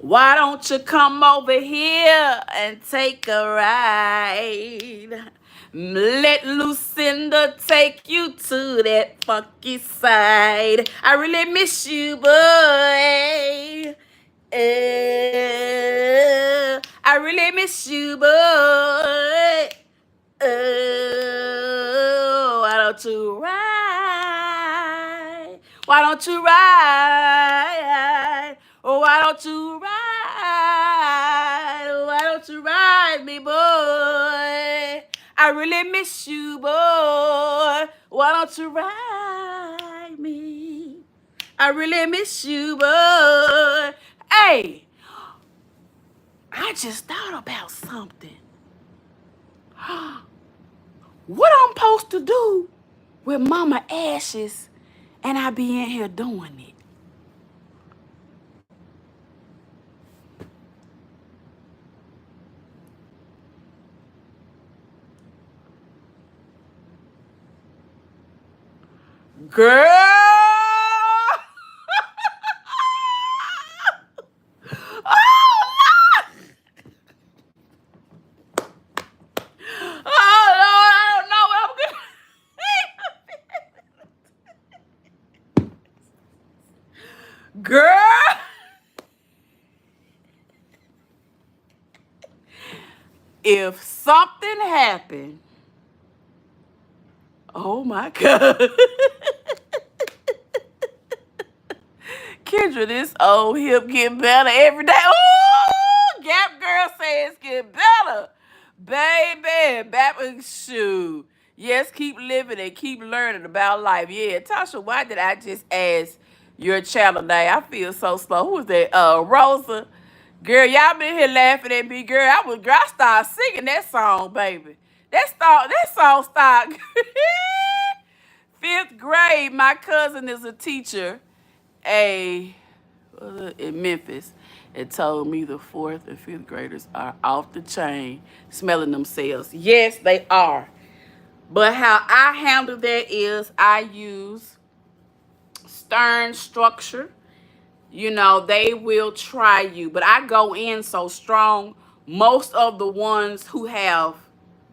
Why don't you come over here and take a ride? Let Lucinda take you to that funky side. I really miss you, boy. I really miss you, boy. Oh, why don't you ride? Why don't you ride? Oh, why don't you ride? Why don't you ride me, boy? I really miss you, boy. Why don't you ride me? I really miss you, boy. Hey, I just thought about something. What I'm supposed to do with mama ashes and I be in here doing it? Girl! Oh, Lord! Oh, Lord, I don't know what I'm going to... Girl! If something happened, oh my God. Kendra, this old hip get better every day. Ooh, Gap Girl says get better. Baby, back in shoe. Yes, keep living and keep learning about life. Yeah, Tasha, why did I just ask your channel name? I feel so slow. Who was that? Rosa. Girl, y'all been here laughing at me, girl. I started singing that song, baby. That song started. 5th grade. My cousin is a teacher in Memphis. It told me the 4th and 5th graders are off the chain, smelling themselves. Yes, they are. But how I handle that is I use stern structure. You know, they will try you. But I go in so strong. Most of the ones who have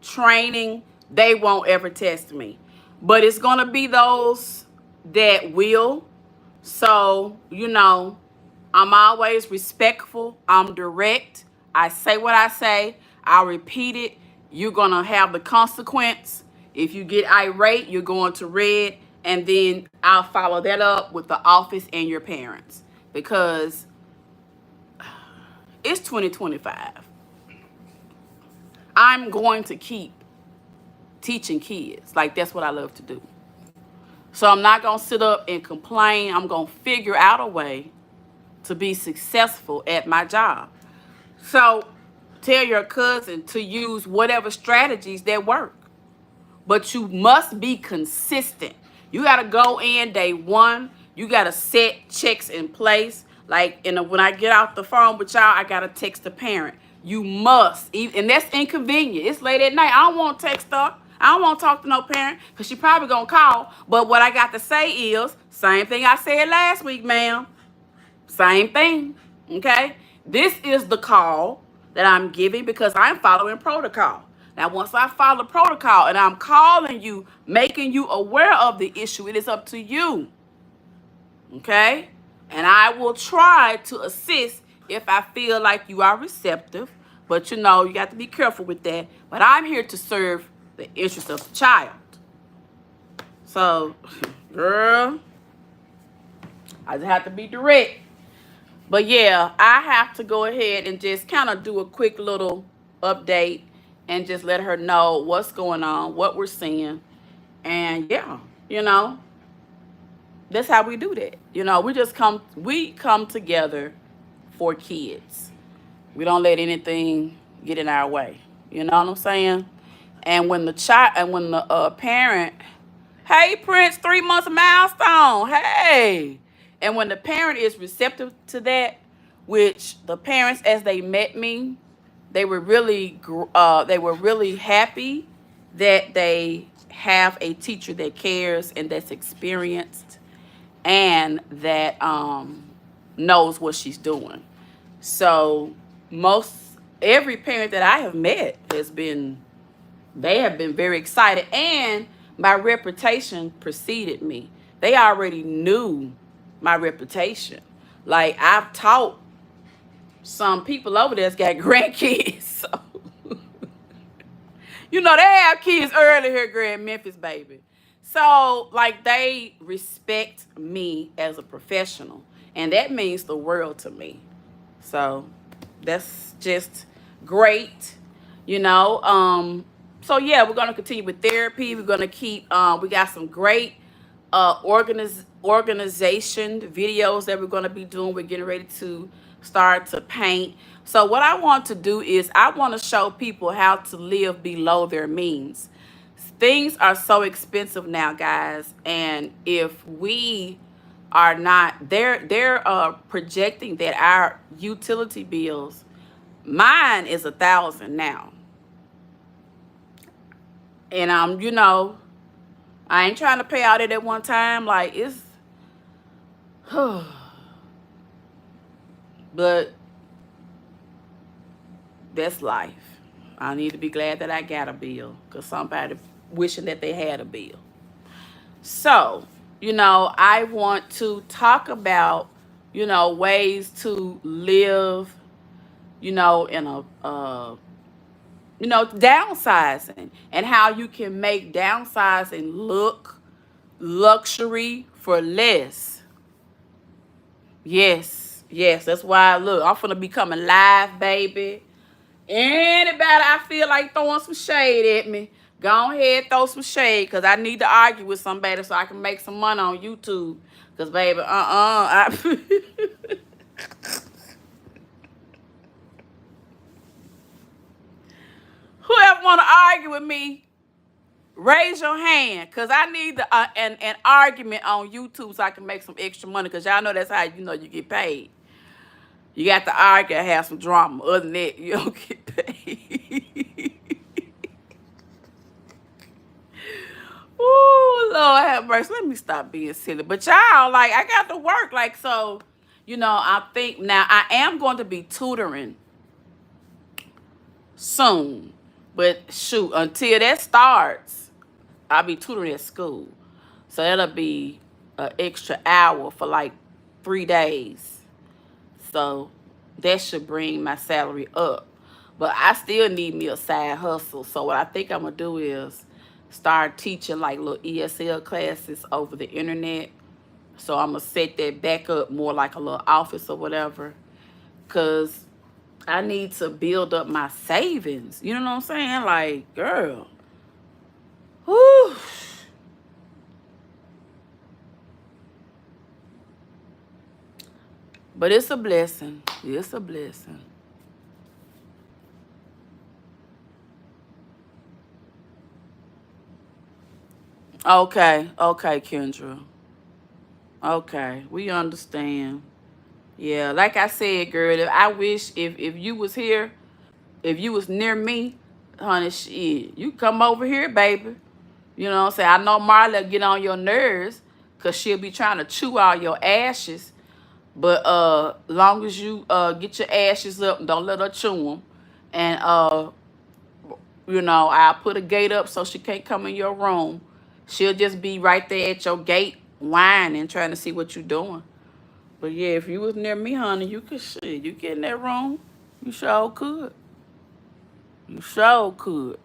training, they won't ever test me. But it's going to be those that will. So, you know, I'm always respectful. I'm direct. I say what I say. I repeat it. You're going to have the consequence. If you get irate, you're going to red. And then I'll follow that up with the office and your parents. Because it's 2025. I'm going to keep teaching kids. Like, that's what I love to do. So I'm not going to sit up and complain. I'm going to figure out a way to be successful at my job. So tell your cousin to use whatever strategies that work. But you must be consistent. You got to go in day one. You got to set checks in place. Like, when I get off the phone with y'all, I got to text the parent. You must. And that's inconvenient. It's late at night. I don't want to text her. I don't want to talk to no parent because she probably going to call. But what I got to say is, same thing I said last week, ma'am. Same thing. Okay? This is the call that I'm giving because I'm following protocol. Now, once I follow protocol and I'm calling you, making you aware of the issue, it is up to you. Okay? And I will try to assist if I feel like you are receptive. But, you know, you got to be careful with that. But I'm here to serve the interest of the child. So, girl, I just have to be direct. But, yeah, I have to go ahead and just kind of do a quick little update and just let her know what's going on, what we're seeing. And, yeah, you know, that's how we do that. You know, we come together for kids. We don't let anything get in our way. You know what I'm saying? And when the child and when the parent, hey Prince, 3 months milestone, hey. And when the parent is receptive to that, which the parents as they met me, they were really happy that they have a teacher that cares and that's experienced and that knows what she's doing. So most every parent that I have met they have been very excited, and my reputation preceded me. They already knew my reputation. Like, I've taught some people over there that's got grandkids. So, you know, they have kids early here, Grand Memphis, baby. So, like, they respect me as a professional, and that means the world to me. So, that's just great, you know. So yeah, we're gonna continue with therapy. We're gonna keep. We got some great organization videos that we're gonna be doing. We're getting ready to start to paint. So what I want to do is I want to show people how to live below their means. Things are so expensive now, guys, and if we are not, they're projecting that our utility bills, mine is 1,000 now, and you know, I ain't trying to pay all that at one time. Like, it's, but that's life. I need to be glad that I got a bill, because somebody wishing that they had a bill. So, you know, I want to talk about, you know, ways to live, you know, in a, you know, downsizing, and how you can make downsizing look luxury for less. Yes, yes, that's why, look, I'm finna be coming live, baby. Anybody I feel like throwing some shade at me, go ahead, throw some shade, because I need to argue with somebody so I can make some money on YouTube. Because, baby, whoever want to argue with me, raise your hand, because I need an argument on YouTube so I can make some extra money, because y'all know that's how you know you get paid. You got to argue and have some drama. Other than that, you don't get paid. Ooh, Lord have mercy. Let me stop being silly. But y'all, like, I got to work. Like, so, you know, I think now I am going to be tutoring soon. But shoot, until that starts, I'll be tutoring at school. So that'll be an extra hour for like 3 days. So that should bring my salary up. But I still need me a side hustle. So what I think I'm going to do is start teaching like little ESL classes over the internet. So I'm going to set that back up more like a little office or whatever. Because I need to build up my savings. You know what I'm saying? Like, girl. Whew. But it's a blessing. It's a blessing. Okay. Okay, Kendra. Okay. We understand. Yeah, like I said, girl, I wish if you was here, if you was near me, honey, shit, you come over here, baby. You know what I'm saying? I know Marla get on your nerves because she'll be trying to chew all your ashes. But long as you get your ashes up and don't let her chew them. And, you know, I'll put a gate up so she can't come in your room. She'll just be right there at your gate whining, trying to see what you're doing. But, yeah, if you was near me, honey, you could, shit, you get in that room. You sure could. You sure could.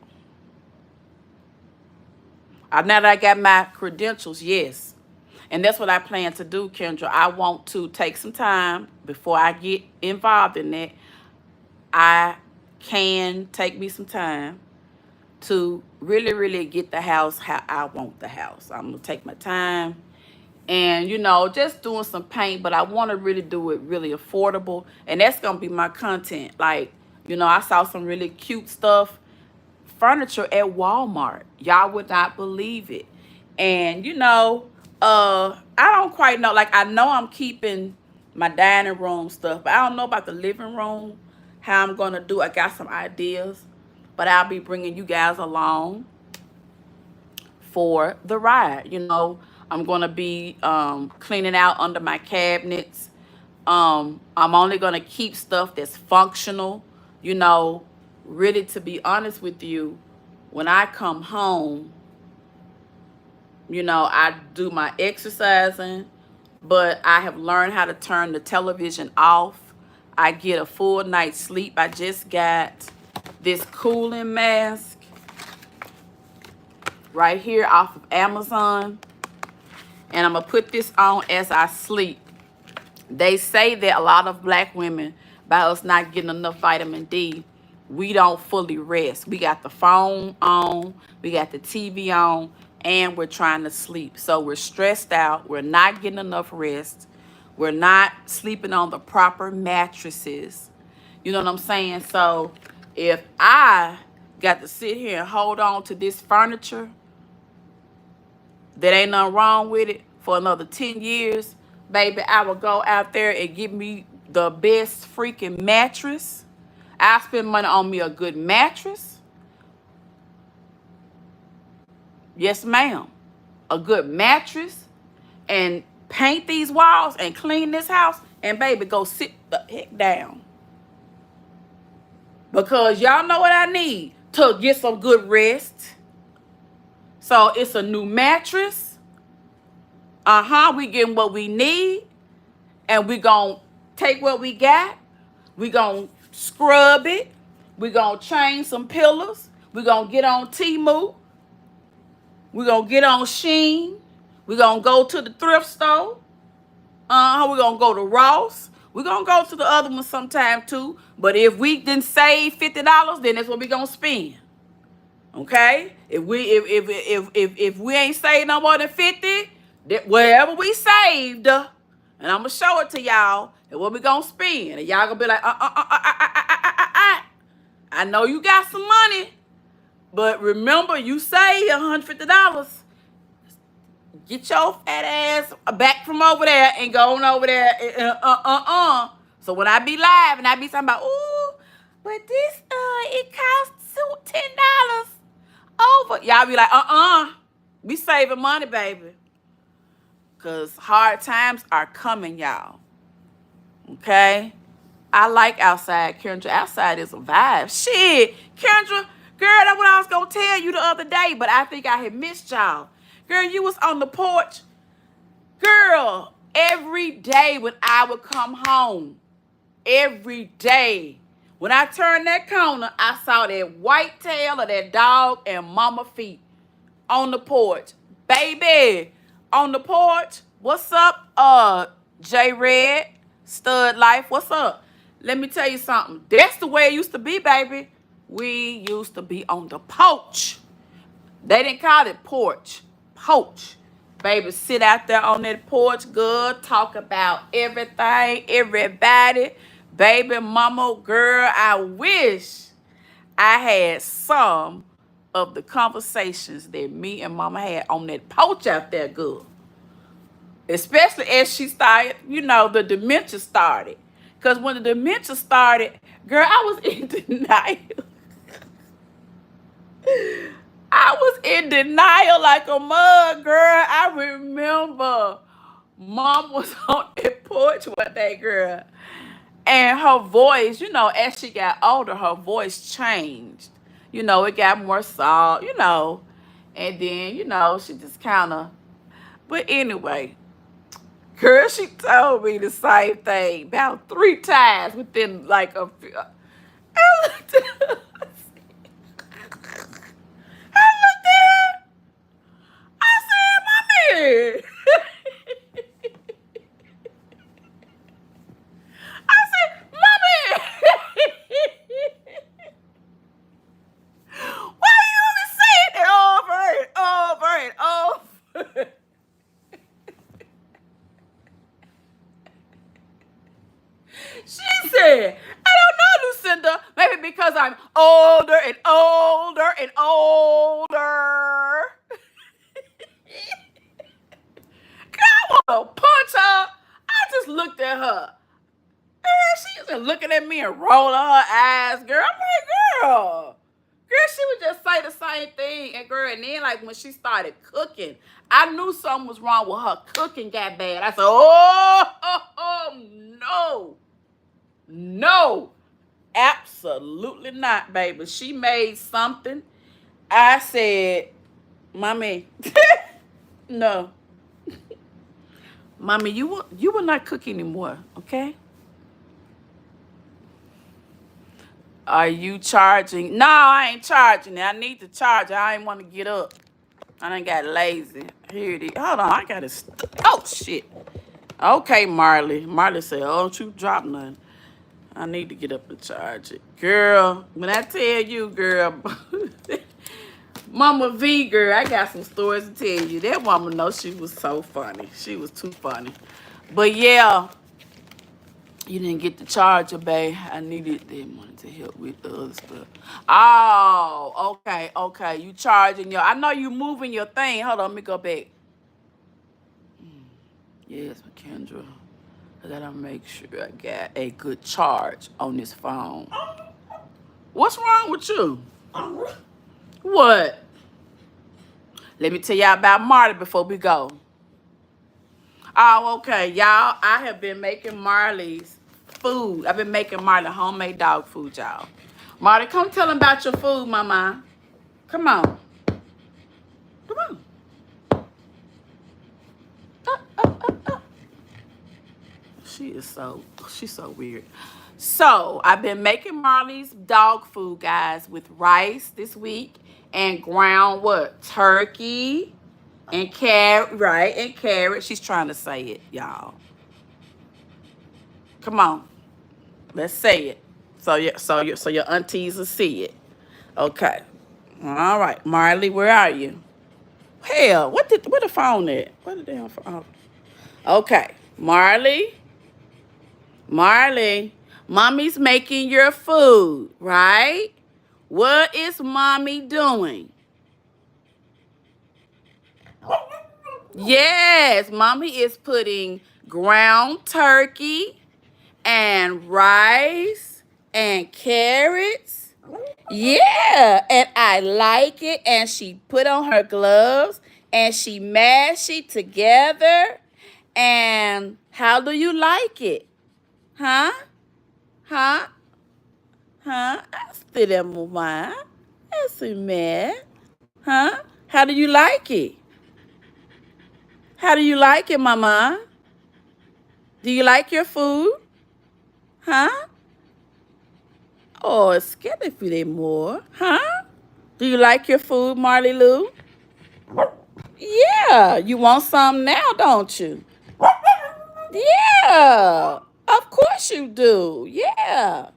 Now that I got my credentials, yes. And that's what I plan to do, Kendra. I want to take some time before I get involved in that. I can take me some time to really, really get the house how I want the house. I'm going to take my time and just doing some paint, but I want to really do it really affordable, and that's gonna be my content. Like, I saw some really cute stuff, furniture at Walmart. Y'all would not believe it. And I don't quite know. Like, I know I'm keeping my dining room stuff, but I don't know about the living room, how I'm gonna do. I got some ideas, but I'll be bringing you guys along for the ride. I'm gonna be cleaning out under my cabinets. I'm only gonna keep stuff that's functional. Really, to be honest with you, when I come home, I do my exercising, but I have learned how to turn the television off. I get a full night's sleep. I just got this cooling mask right here off of Amazon, and I'm gonna put this on as I sleep. They say that a lot of black women, by us not getting enough vitamin D, we don't fully rest. We got the phone on, we got the TV on, and we're trying to sleep. So we're stressed out. We're not getting enough rest. We're not sleeping on the proper mattresses. You know what I'm saying? So if I got to sit here and hold on to this furniture that ain't nothing wrong with it for another 10 years, baby, I will go out there and get me the best freaking mattress. I spend money on me a good mattress. Yes, ma'am. A good mattress, and paint these walls and clean this house, and baby, go sit the heck down. Because y'all know what I need to get some good rest. So it's a new mattress. We getting what we need. And we gonna take what we got. We gonna scrub it. We gonna change some pillars. We gonna get on Temu. We gonna get on Sheen. We gonna go to the thrift store. We gonna go to Ross. We gonna go to the other one sometime too. But if we didn't save $50, then that's what we gonna spend. Okay? If we ain't saved no more than 50, wherever we saved, and I'm gonna show it to y'all, and what we gonna spend, and y'all gonna be like, I know you got some money, but remember, you saved $150. Get your fat ass back from over there and go on over there. So when I be live and I be talking about, ooh, but this it costs $10 over. Y'all be like, we saving money, baby. Cause hard times are coming, y'all. Okay? I like outside, Kendra. Outside is a vibe. Shit, Kendra, girl, that's what I was gonna tell you the other day, but I think I had missed y'all. Girl, you was on the porch. Girl, every day when I would come home, every day, when I turned that corner, I saw that white tail of that dog and mama feet on the porch. Baby, on the porch. What's up, J Red, Stud Life? What's up? Let me tell you something. That's the way it used to be, baby. We used to be on the porch. They didn't call it porch. Porch. Baby, sit out there on that porch, good, talk about everything, everybody. Baby, mama, girl, I wish I had some of the conversations that me and mama had on that porch out there, good. Especially as she started, the dementia started. Because when the dementia started, girl, I was in denial. I was in denial like a mug, girl. I remember mom was on that porch one day, girl. And her voice, as she got older, her voice changed. It got more soft, And then, she just kind of... But anyway, girl, she told me the same thing about 3 times within like a few... I looked at her. I said, Mommy, why you always saying it over and over and over? and older and older. I want to punch her. I just looked at her. And she was just looking at me and rolling her eyes, girl. I'm like, girl. Girl, she would just say the same thing. And girl, and then like when she started cooking, I knew something was wrong with her cooking got bad. I said, no. No. Absolutely not, baby. She made something. I said, Mommy, no. Mommy, you will not cook anymore, okay? Are you charging? No, I ain't charging it. I need to charge it. I ain't want to get up. I done got lazy. Here it is. Hold on, I got to... Oh, shit. Okay, Marley. Marley said, oh, don't you drop nothing. I need to get up and charge it. Girl, when I tell you, girl... Mama V, girl, I got some stories to tell you. That woman knows she was so funny. She was too funny. But yeah, you didn't get the charger, babe. I needed them money to help with the other stuff. Oh, okay. You charging your... I know you moving your thing. Hold on, let me go back. Yes, Kendra. I gotta make sure I got a good charge on this phone. What's wrong with you? What? Let me tell y'all about Marley before we go. Oh, okay, y'all. I have been making Marley's food. I've been making Marley homemade dog food, y'all. Marley, come tell them about your food, mama. Come on. Come on. She's so weird. So, I've been making Marley's dog food, guys, with rice this week and ground what? Turkey and carrot, right? And carrot. She's trying to say it, y'all. Come on. Let's say it. So your aunties will see it. Okay. All right. Marley, where are you? Hell, where the phone at? Where the damn phone? Okay. Marley, mommy's making your food, right? What is mommy doing? Yes, mommy is putting ground turkey and rice and carrots. Yeah, and I like it. And she put on her gloves and she mashed it together. And how do you like it? Huh? Huh? Huh? I still there, mama. That's mad. Huh? How do you like it? How do you like it, mama? Do you like your food? Huh? Oh, it's scared for them more. Huh? Do you like your food, Marley Lou? Yeah. You want some now, don't you? Yeah. Of course you do. Yeah.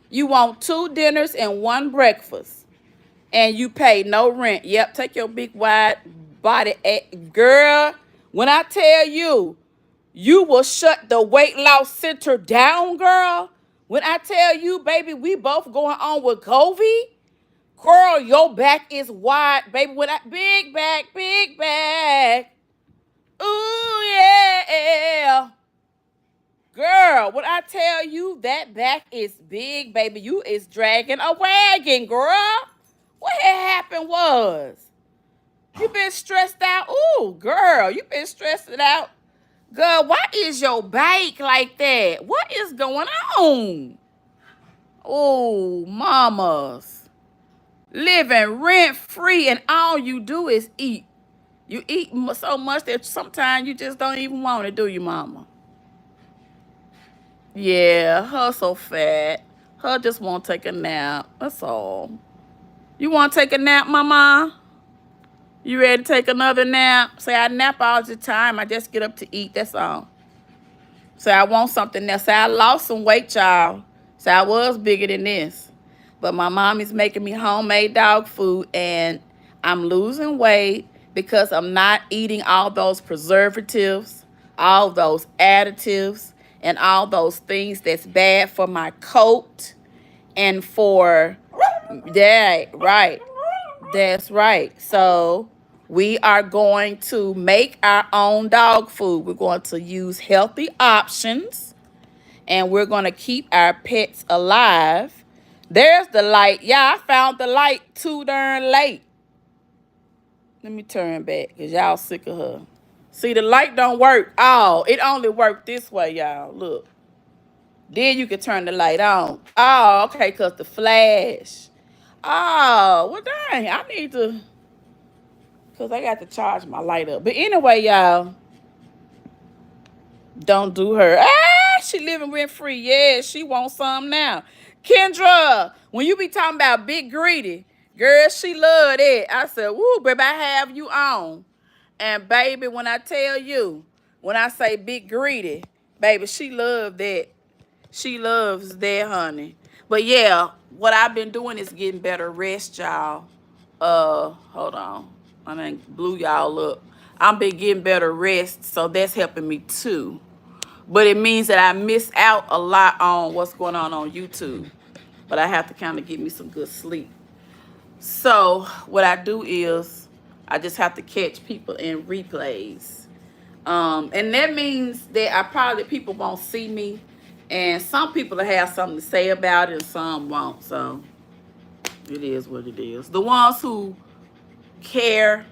You want 2 dinners and 1 breakfast. And you pay no rent. Yep, take your big wide body. Girl, when I tell you, you will shut the weight loss center down, girl. When I tell you, baby, we both going on with Govey. Girl, your back is wide, baby. When I big back. Ooh, yeah. Girl, when I tell you that back is big, baby, you is dragging a wagon, girl. What had happened was, you been stressed out. Ooh, girl, you been stressed out. Girl, why is your back like that? What is going on? Oh, mamas. Living rent-free and all you do is eat. You eat so much that sometimes you just don't even want it, do you, mama? Yeah, her so fat. Her just want to take a nap. That's all. You want to take a nap, mama? You ready to take another nap? Say, I nap all the time. I just get up to eat. That's all. Say, I want something else. Say, I lost some weight, y'all. Say, I was bigger than this. But my mom is making me homemade dog food. And I'm losing weight because I'm not eating all those preservatives, all those additives, and all those things that's bad for my coat and for Yeah, right. That's right. So we are going to make our own dog food. We're going to use healthy options and we're going to keep our pets alive. There's the light. Yeah, I found the light too darn late. Let me turn back because y'all sick of her. See, the light don't work. Oh, it only worked this way, y'all. Look. Then you can turn the light on. Oh, okay, because the flash. Oh, well, dang. I need to, because I got to charge my light up. But anyway, y'all, don't do her. Ah, she living rent free. Yeah, she wants some now. Kendra, when you be talking about big greedy, girl, she love that. I said, woo, baby, I have you on. And baby, when I tell you, when I say big greedy, baby, she love that. She loves that, honey. But yeah, what I've been doing is getting better rest, y'all. Hold on. I done blew y'all up. I've been getting better rest, so that's helping me too. But it means that I miss out a lot on what's going on YouTube. But I have to kind of get me some good sleep. So what I do is I just have to catch people in replays. And that means that people won't see me, and some people will have something to say about it and some won't. So it is what it is. The ones who care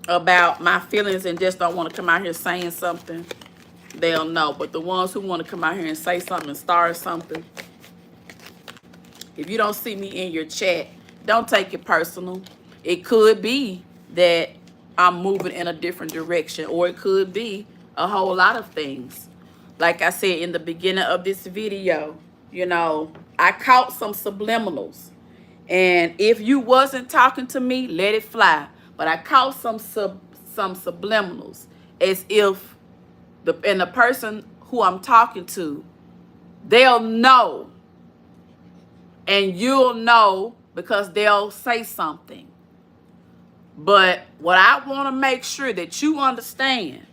about my feelings and just don't want to come out here saying something, they'll know. But the ones who want to come out here and say something and start something, if you don't see me in your chat, don't take it personal. It could be that I'm moving in a different direction, or it could be a whole lot of things. Like I said in the beginning of this video, you know, I caught some subliminals. And if you wasn't talking to me, let it fly. But I caught some subliminals as if the person who I'm talking to, they'll know. And you'll know because they'll say something. But what I want to make sure that you understand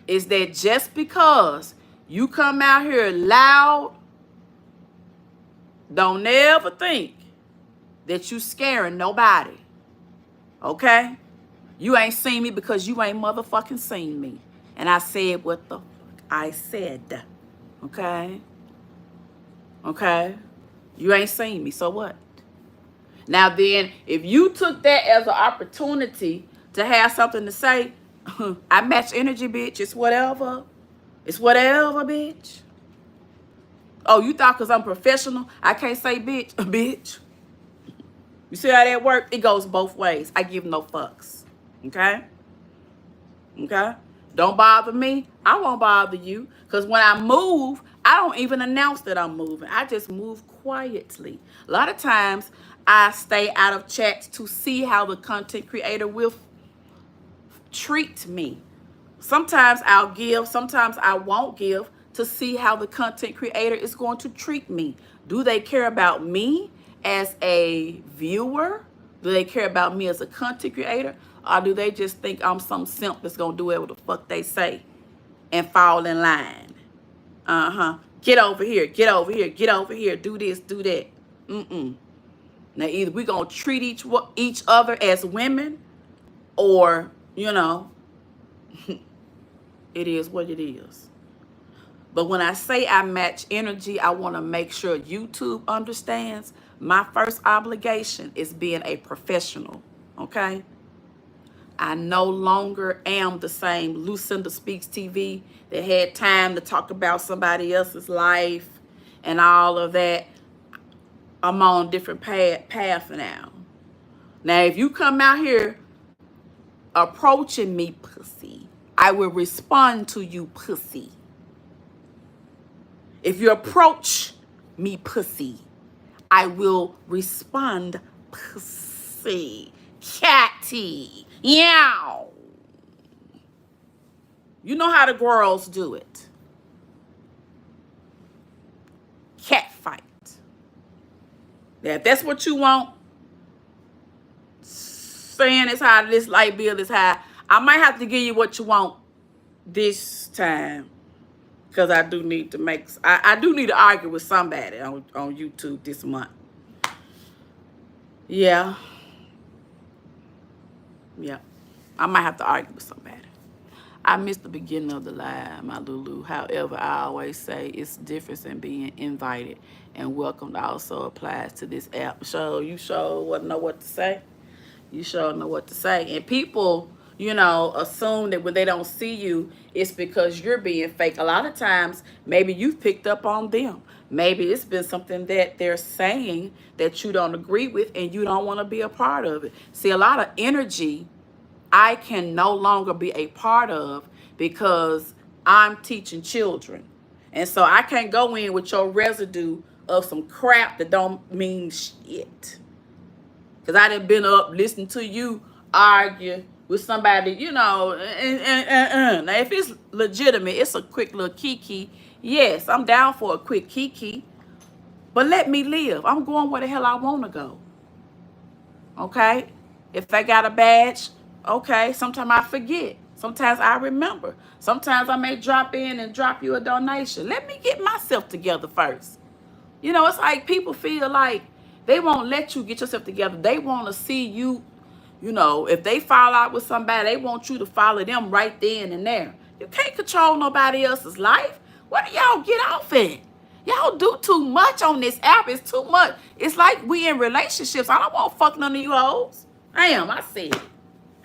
is that just because you come out here loud, don't ever think that you scaring nobody. Okay? You ain't seen me because you ain't motherfucking seen me. And I said what the fuck I said. Okay? Okay? You ain't seen me, so what? Now then, if you took that as an opportunity to have something to say, I match energy, bitch. It's whatever. It's whatever, bitch. Oh, you thought because I'm professional, I can't say bitch? Bitch. You see how that works? It goes both ways. I give no fucks. Okay? Okay? Don't bother me. I won't bother you. Because when I move, I don't even announce that I'm moving. I just move quietly. A lot of times, I stay out of chats to see how the content creator will treat me. Sometimes I'll give, sometimes I won't give to see how the content creator is going to treat me. Do they care about me as a viewer? Do they care about me as a content creator? Or do they just think I'm some simp that's going to do whatever the fuck they say and fall in line? Get over here, get over here, get over here, do this, do that. Now, either we're going to treat each other as women, or, you know, it is what it is. But when I say I match energy, I want to make sure YouTube understands my first obligation is being a professional, okay? I no longer am the same Lucinda Speaks TV that had time to talk about somebody else's life and all of that. I'm on a different path now. Now, if you come out here approaching me, pussy, I will respond to you, pussy. If you approach me, pussy, I will respond, pussy. Catty. Yow. You know how the girls do it. Cat fight. Now, if that's what you want, saying it's high, this light bill is high, I might have to give you what you want this time. Because I do need to I do need to argue with somebody on YouTube this month. Yeah. Yeah. I might have to argue with somebody. I missed the beginning of the live, my Lulu. However, I always say it's difference in being invited and welcomed also applies to this app. So you sure wouldn't know what to say. You sure know what to say. And people, assume that when they don't see you, it's because you're being fake. A lot of times, maybe you've picked up on them. Maybe it's been something that they're saying that you don't agree with and you don't want to be a part of it. See, a lot of energy I can no longer be a part of because I'm teaching children. And so I can't go in with your residue of some crap that don't mean shit. Because I done been up listening to you argue with somebody, Now, if it's legitimate, it's a quick little kiki. Yes, I'm down for a quick kiki. But let me live. I'm going where the hell I want to go. Okay? If I got a badge, okay. Sometimes I forget. Sometimes I remember. Sometimes I may drop in and drop you a donation. Let me get myself together first. It's like people feel like they won't let you get yourself together. They want to see you, if they fall out with somebody, they want you to follow them right then and there. You can't control nobody else's life. What do y'all get off at? Y'all do too much on this app. It's too much. It's like we in relationships. I don't want to fuck none of you hoes. Damn, I said it.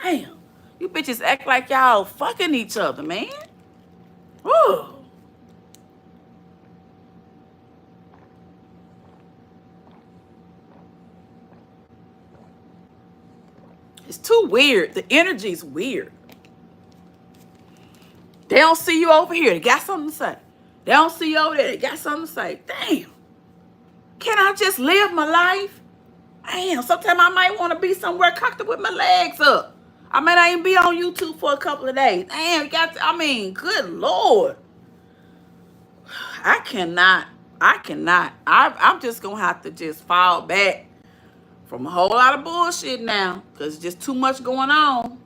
Damn. You bitches act like y'all fucking each other, man. Ooh. It's too weird. The energy's weird. They don't see you over here. They got something to say. They don't see you over there. They got something to say. Damn. Can I just live my life? Damn. Sometimes I might want to be somewhere comfortable with my legs up. I may not even be on YouTube for a couple of days. Damn. Good Lord. I cannot. I'm just going to have to just fall back from a whole lot of bullshit now. Because there's just too much going on.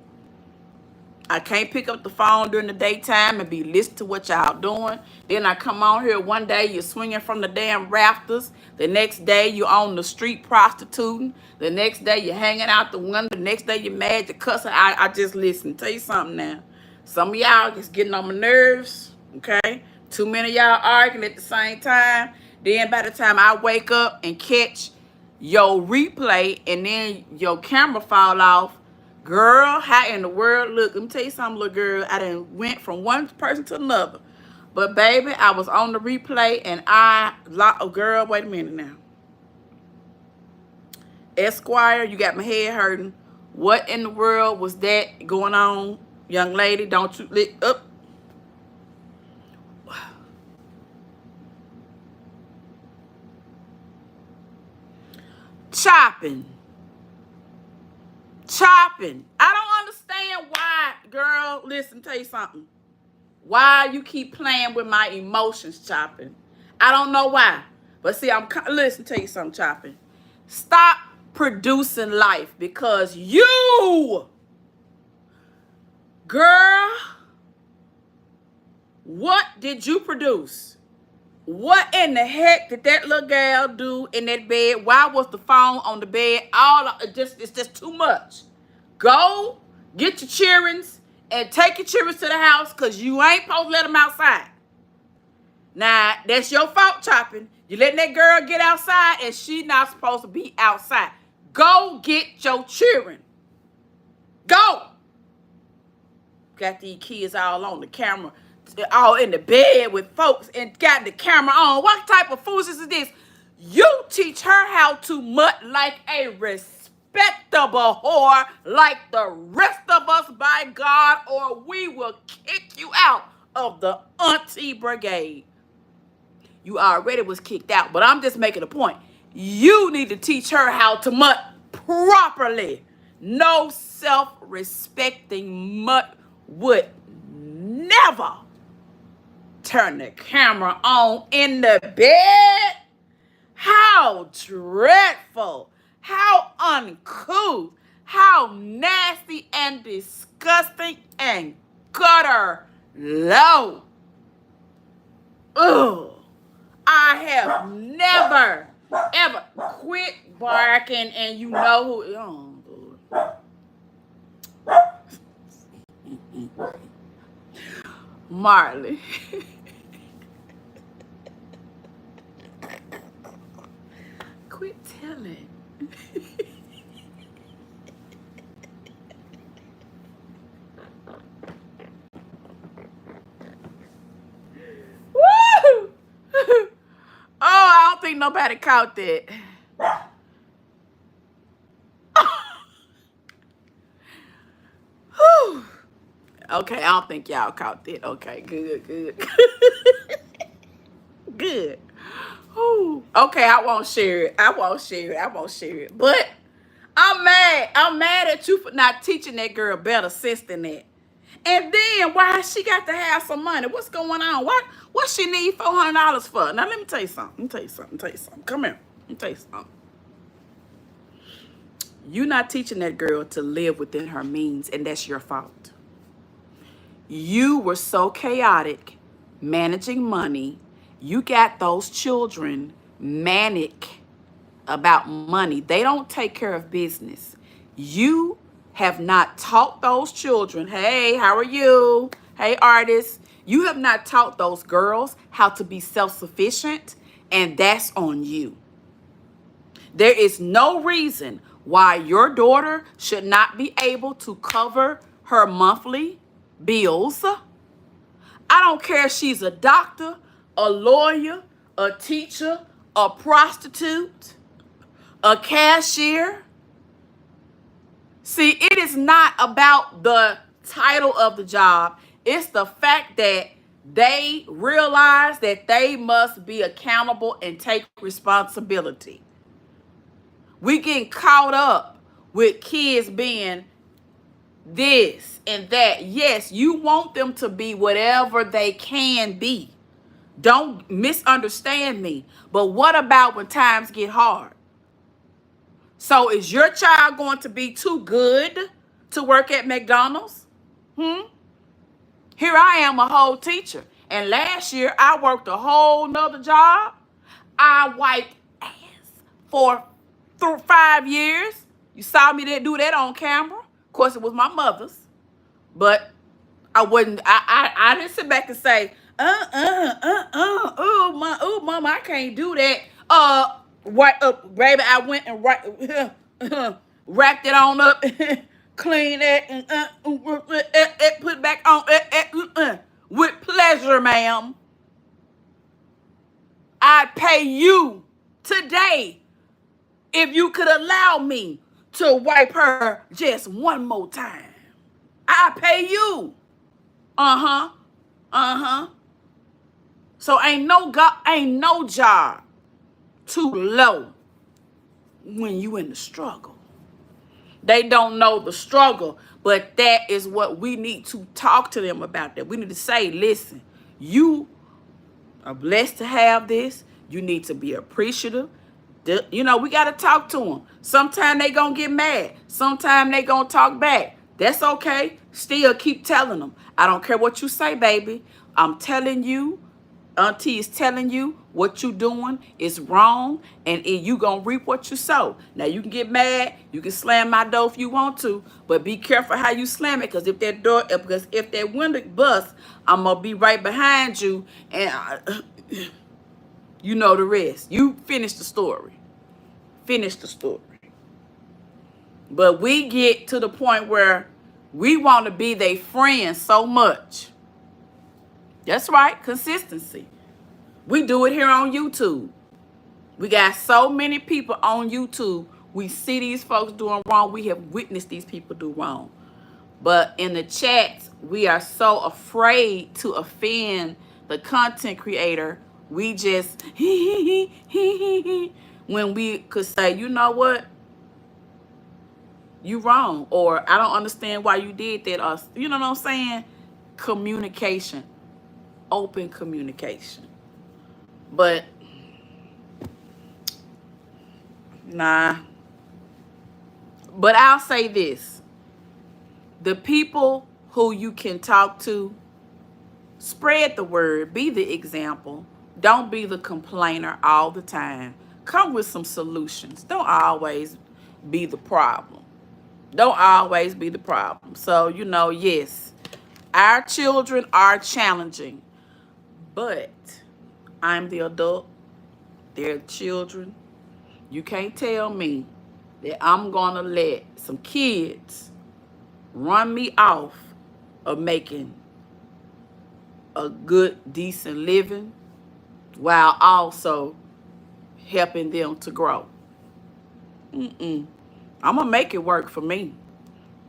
I can't pick up the phone during the daytime and be listening to what y'all doing. Then I come on here one day, you're swinging from the damn rafters. The next day, you're on the street prostituting. The next day, you're hanging out the window. The next day, you're mad, you're cussing. I just listen. Tell you something now. Some of y'all just getting on my nerves, okay? Too many of y'all arguing at the same time. Then by the time I wake up and catch your replay and then your camera fall off, girl, how in the world? Look, let me tell you something, little girl. I done went from one person to another. But, baby, I was on the replay, and girl, wait a minute now. Esquire, you got my head hurting. What in the world was that going on, young lady? Don't you lick up. Chopping. I don't understand why, girl. Listen, tell you something. Why you keep playing with my emotions, Chopping? I don't know why. But see, listen, tell you something, Chopping. Stop producing life because you, girl, what did you produce? What in the heck did that little girl do in that bed? Why was the phone on the bed? It's just too much. Go get your childrens and take your children to the house because you ain't supposed to let them outside. Now, that's your fault, Chopping. You letting that girl get outside and she not supposed to be outside. Go get your children. Go. Got these kids all on the camera, all in the bed with folks and got the camera on. What type of foolishness is this? You teach her how to mutt like a respectable whore like the rest of us, by God, or we will kick you out of the auntie brigade. You already was kicked out, but I'm just making a point. You need to teach her how to mutt properly. No self-respecting mutt would never turn the camera on in the bed. How dreadful. How uncouth. How nasty and disgusting and gutter low. Ugh. I have never ever. Quit barking and you know who. Oh, Lord. Marley. Quit telling. Woo! Oh, I don't think nobody caught that. Whew. Okay, I don't think y'all caught that. Okay, good. Good. Whew. Okay, I won't share it. But I'm mad. I'm mad at you for not teaching that girl better sense than that. And then why she got to have some money? What's going on? What she need $400 for? Now let me tell you something. Come here. Let me tell you something. You're not teaching that girl to live within her means, and that's your fault. You were so chaotic managing money. You got those children manic about money. They don't take care of business. You have not taught those children, hey, how are you? Hey, artists. You have not taught those girls how to be self-sufficient, and that's on you. There is no reason why your daughter should not be able to cover her monthly bills. I don't care if she's a doctor, a lawyer, a teacher, a prostitute, a cashier. See, it is not about the title of the job. It's the fact that they realize that they must be accountable and take responsibility. We getting caught up with kids being this and that. Yes, you want them to be whatever they can be. Don't misunderstand me. But what about when times get hard? So is your child going to be too good to work at McDonald's? Here I am, a whole teacher. And last year I worked a whole nother job. I wiped ass for 5 years. You saw me do that on camera. Of course, it was my mother's. But I didn't sit back and say, oh, mama, I can't do that. Baby, I went and wrapped it on up, cleaned it, and put it back on with pleasure, ma'am. I'd pay you today if you could allow me to wipe her just one more time. I'd pay you. So ain't no job too low when you in the struggle. They don't know the struggle, but that is what we need to talk to them about. That we need to say, listen, you are blessed to have this. You need to be appreciative. You know, we got to talk to them. Sometimes they going to get mad. Sometimes they going to talk back. That's okay. Still keep telling them. I don't care what you say, baby. I'm telling you, Auntie is telling you what you doing is wrong, and you going to reap what you sow. Now, you can get mad. You can slam my door if you want to, but be careful how you slam it, because if that window busts, I'm going to be right behind you, and you know the rest. You finish the story. But we get to the point where we want to be their friends so much. That's right, consistency. We do it here on YouTube. We got so many people on YouTube. We see these folks doing wrong. We have witnessed these people do wrong. But in the chats, we are so afraid to offend the content creator. We just when we could say, you know what? You wrong. Or I don't understand why you did that. Or, you know what I'm saying? Communication. Open communication. But nah. But I'll say this. The people who you can talk to, spread the word. Be the example. Don't be the complainer all the time. come with some solutions. Don't always be the problem. Don't always be the problem. So, yes, our children are challenging, but I'm the adult. They're the children. You can't tell me that I'm going to let some kids run me off of making a good, decent living while also helping them to grow. I'm going to make it work for me.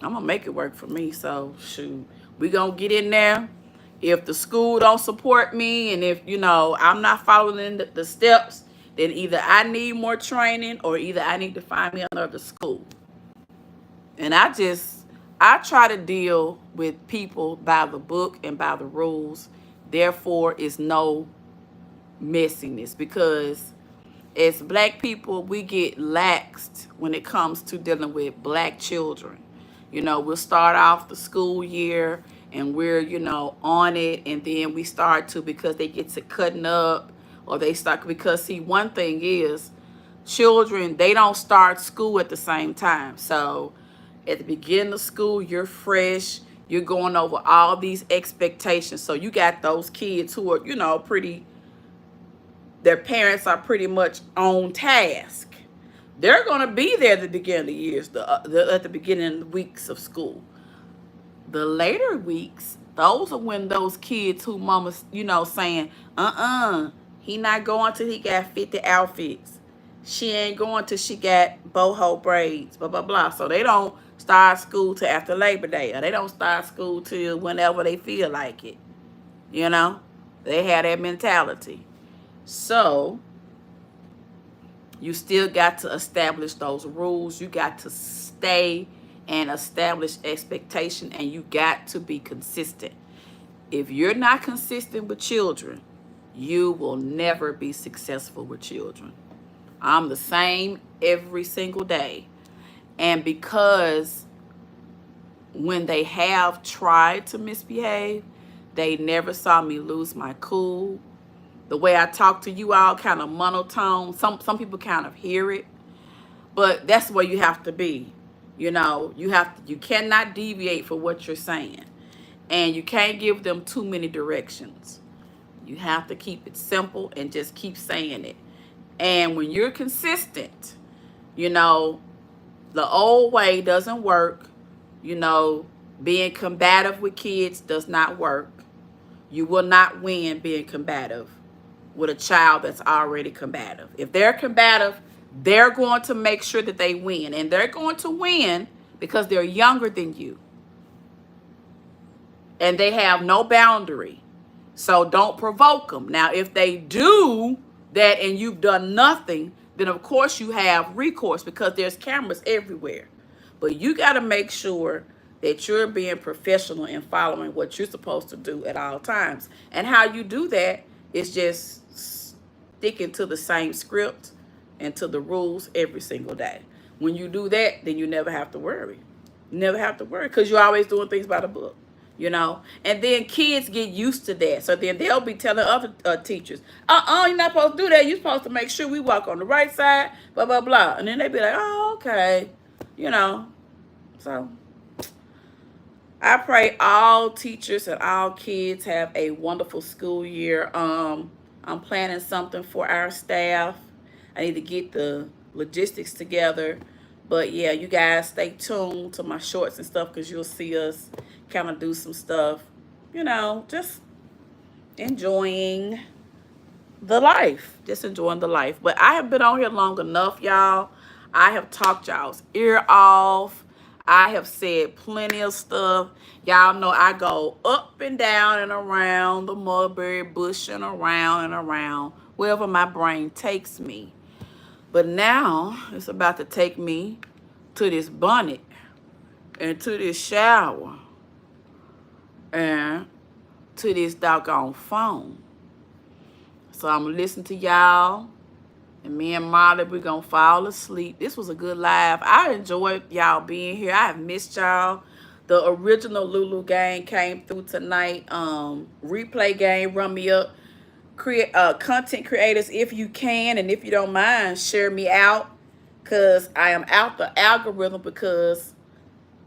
I'm going to make it work for me. So, shoot, we going to get in there. If the school don't support me and if, I'm not following the steps, then either I need more training or either I need to find me another school. And I try to deal with people by the book and by the rules. Therefore, it's no messiness, because as Black people, we get laxed when it comes to dealing with Black children. We'll start off the school year and we're, on it, and then we start to, because they get to cutting up, or they start, because see, one thing is, children, they don't start school at the same time. So at the beginning of school, you're fresh, you're going over all these expectations. So you got those kids who are, pretty, their parents are pretty much on task. They're going to be there at the beginning of the years, at the beginning of the weeks of school. The later weeks, those are when those kids who mama's, saying, he not going till he got 50 outfits. She ain't going till she got boho braids, blah, blah, blah. So they don't start school till after Labor Day, or they don't start school till whenever they feel like it. They have that mentality. So you still got to establish those rules. You got to stay and establish expectation, and you got to be consistent. If you're not consistent with children, you will never be successful with children. I'm the same every single day. And because when they have tried to misbehave, they never saw me lose my cool. The way I talk to you all kind of monotone. Some people kind of hear it, but that's where you have to be. You cannot deviate from what you're saying, and you can't give them too many directions. You have to keep it simple and just keep saying it. And when you're consistent, the old way doesn't work. Being combative with kids does not work. You will not win being combative with a child that's already combative. If they're combative, they're going to make sure that they win. And they're going to win because they're younger than you. And they have no boundary. So don't provoke them. Now, if they do that and you've done nothing, then of course you have recourse, because there's cameras everywhere. But you got to make sure that you're being professional and following what you're supposed to do at all times. And how you do that is just sticking to the same script and to the rules every single day. When you do that, then you never have to worry. You never have to worry, because you're always doing things by the book. And then kids get used to that. So then they'll be telling other teachers, you're not supposed to do that. You're supposed to make sure we walk on the right side, blah, blah, blah. And then they be like, oh, okay. So I pray all teachers and all kids have a wonderful school year. I'm planning something for our staff. I need to get the logistics together. But yeah, you guys stay tuned to my shorts and stuff, because you'll see us kind of do some stuff, just enjoying the life. Just enjoying the life. But I have been on here long enough, y'all. I have talked y'all's ear off. I have said plenty of stuff. Y'all know I go up and down and around the mulberry bush and around wherever my brain takes me. But now it's about to take me to this bonnet and to this shower and to this doggone phone. So I'm going to listen to y'all. And me and Molly, we're going to fall asleep. This was a good live. I enjoyed y'all being here. I have missed y'all. The original Lulu gang came through tonight. Replay game run me up content creators, if you can, and if you don't mind, share me out, because I am out the algorithm because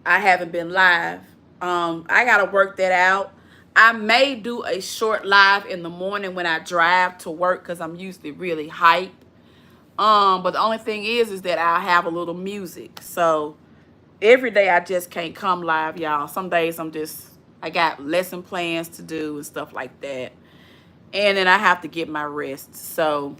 I haven't been live. I gotta work that out. I may do a short live in the morning when I drive to work because I'm usually really hype. But the only thing is that I have a little music. So every day I just can't come live, y'all. Some days I got lesson plans to do and stuff like that. And then I have to get my rest. So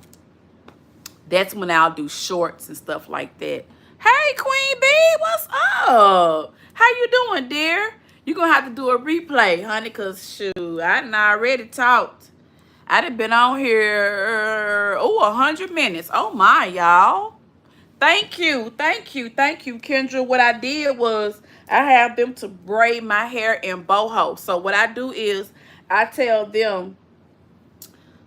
that's when I'll do shorts and stuff like that. Hey, Queen B, what's up? How you doing, dear? You're going to have to do a replay, honey, because, shoot, I done already talked. I done been on here, 100 minutes. Oh, my, y'all. Thank you, Kendra. What I did was I have them to braid my hair in boho. So what I do is I tell them,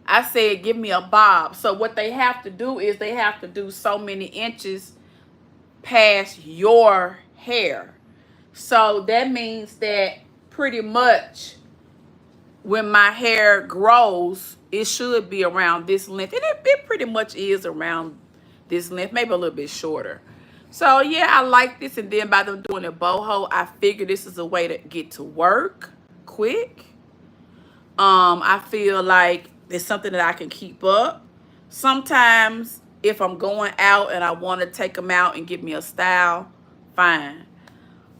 I said, give me a bob. So what they have to do is they have to do so many inches past your hair. So that means that pretty much when my hair grows, it should be around this length. And it pretty much is around this length, maybe a little bit shorter. So yeah, I like this. And then by them doing a boho, I figure this is a way to get to work quick. I feel like it's something that I can keep up. Sometimes if I'm going out and I want to take them out and give me a style, fine.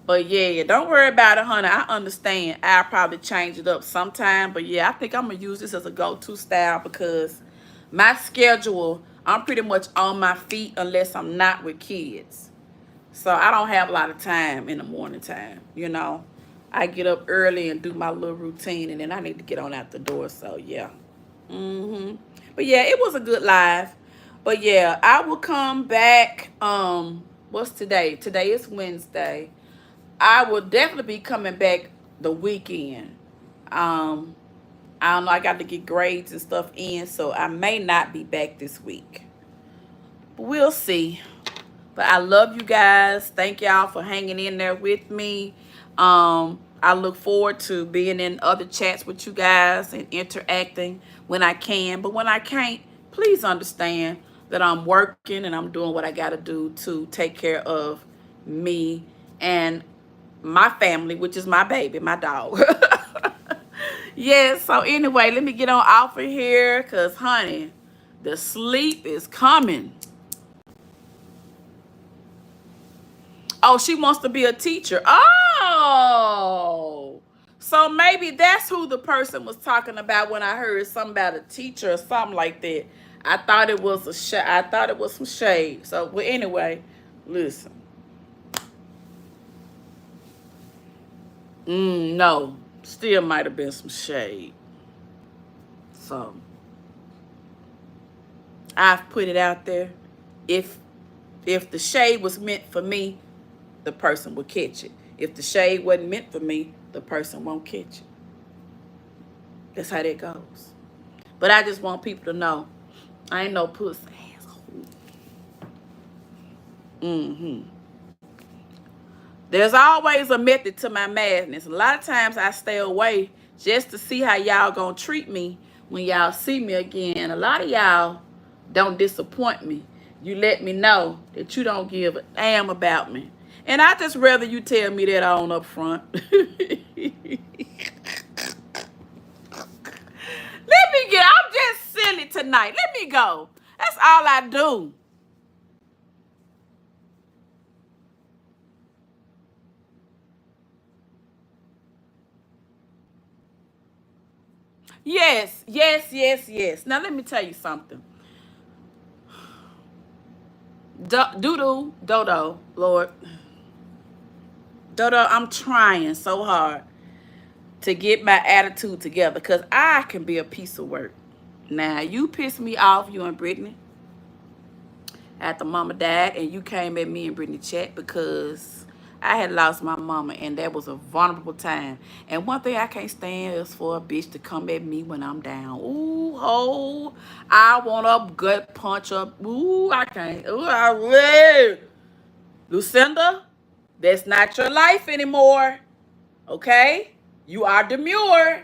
But yeah, don't worry about it, honey. I understand. I'll probably change it up sometime. But yeah, I think I'm going to use this as a go-to style because my schedule, I'm pretty much on my feet unless I'm not with kids. So I don't have a lot of time in the morning time, you know. I get up early and do my little routine, and then I need to get on out the door. So, yeah. But, yeah, it was a good live. But, yeah, I will come back. What's today? Today is Wednesday. I will definitely be coming back the weekend. I don't know. I got to get grades and stuff in, so I may not be back this week. But we'll see. But I love you guys. Thank y'all for hanging in there with me. I look forward to being in other chats with you guys and interacting when I can. But when I can't, please understand that I'm working and I'm doing what I got to do to take care of me and my family, which is my baby, my dog. Yes, so anyway, let me get on off of here because, honey, the sleep is coming. Oh, she wants to be a teacher. Oh, so maybe that's who the person was talking about when I heard something about a teacher or something like that. I thought it was I thought it was some shade. So, well, anyway, listen. No, still might have been some shade. So, I've put it out there. If the shade was meant for me, the person will catch it. If the shade wasn't meant for me, the person won't catch it. That's how that goes. But I just want people to know I ain't no pussy asshole. There's always a method to my madness. A lot of times I stay away just to see how y'all gonna treat me when y'all see me again. A lot of y'all don't disappoint me. You let me know that you don't give a damn about me. And I just rather you tell me that on up front. I'm just silly tonight. Let me go. That's all I do. Yes. Now let me tell you something. Dodo, Lord. Dodo, I'm trying so hard to get my attitude together because I can be a piece of work. Now, you pissed me off, you and Brittany, after Mama died, and you came at me and Brittany chat because I had lost my mama, and that was a vulnerable time. And one thing I can't stand is for a bitch to come at me when I'm down. Ooh, oh, I want a gut punch up. Ooh, I can't. Ooh, I will. Lucinda, that's not your life anymore. Okay? You are demure.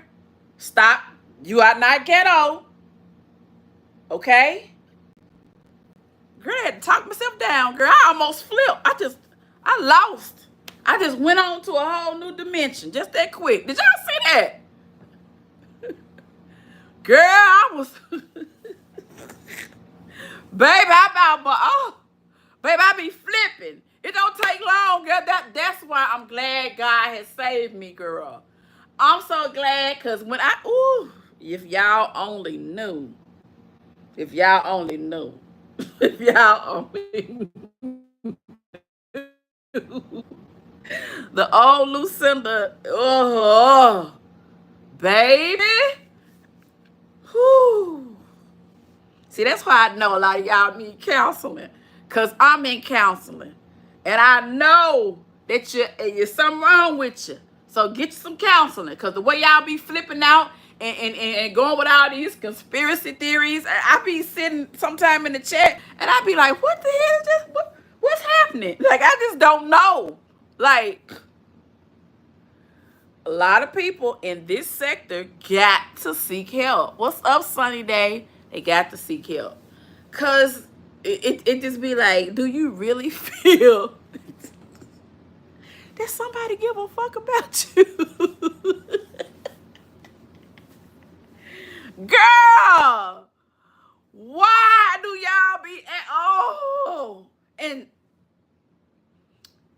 Stop. You are not ghetto. Okay? Girl, I had to talk myself down, girl. I almost flipped. I lost. I just went on to a whole new dimension just that quick. Did y'all see that? Girl, I was, baby, baby, I be flipping. It don't take long, girl. That's why I'm glad God has saved me, girl. I'm so glad, because if y'all only knew, if y'all only knew, if y'all only knew, the old Lucinda, oh, baby. Whew. See, that's why I know a lot of y'all need counseling, because I'm in counseling. And I know that you're something wrong with you. So get you some counseling, because the way y'all be flipping out and going with all these conspiracy theories, I be sitting sometime in the chat, and I be like, what the hell is this? What's happening? Like, I just don't know. Like, a lot of people in this sector got to seek help. What's up, Sunny Day? They got to seek help. Because it just be like, do you really feel that somebody give a fuck about you? Girl, why do y'all be and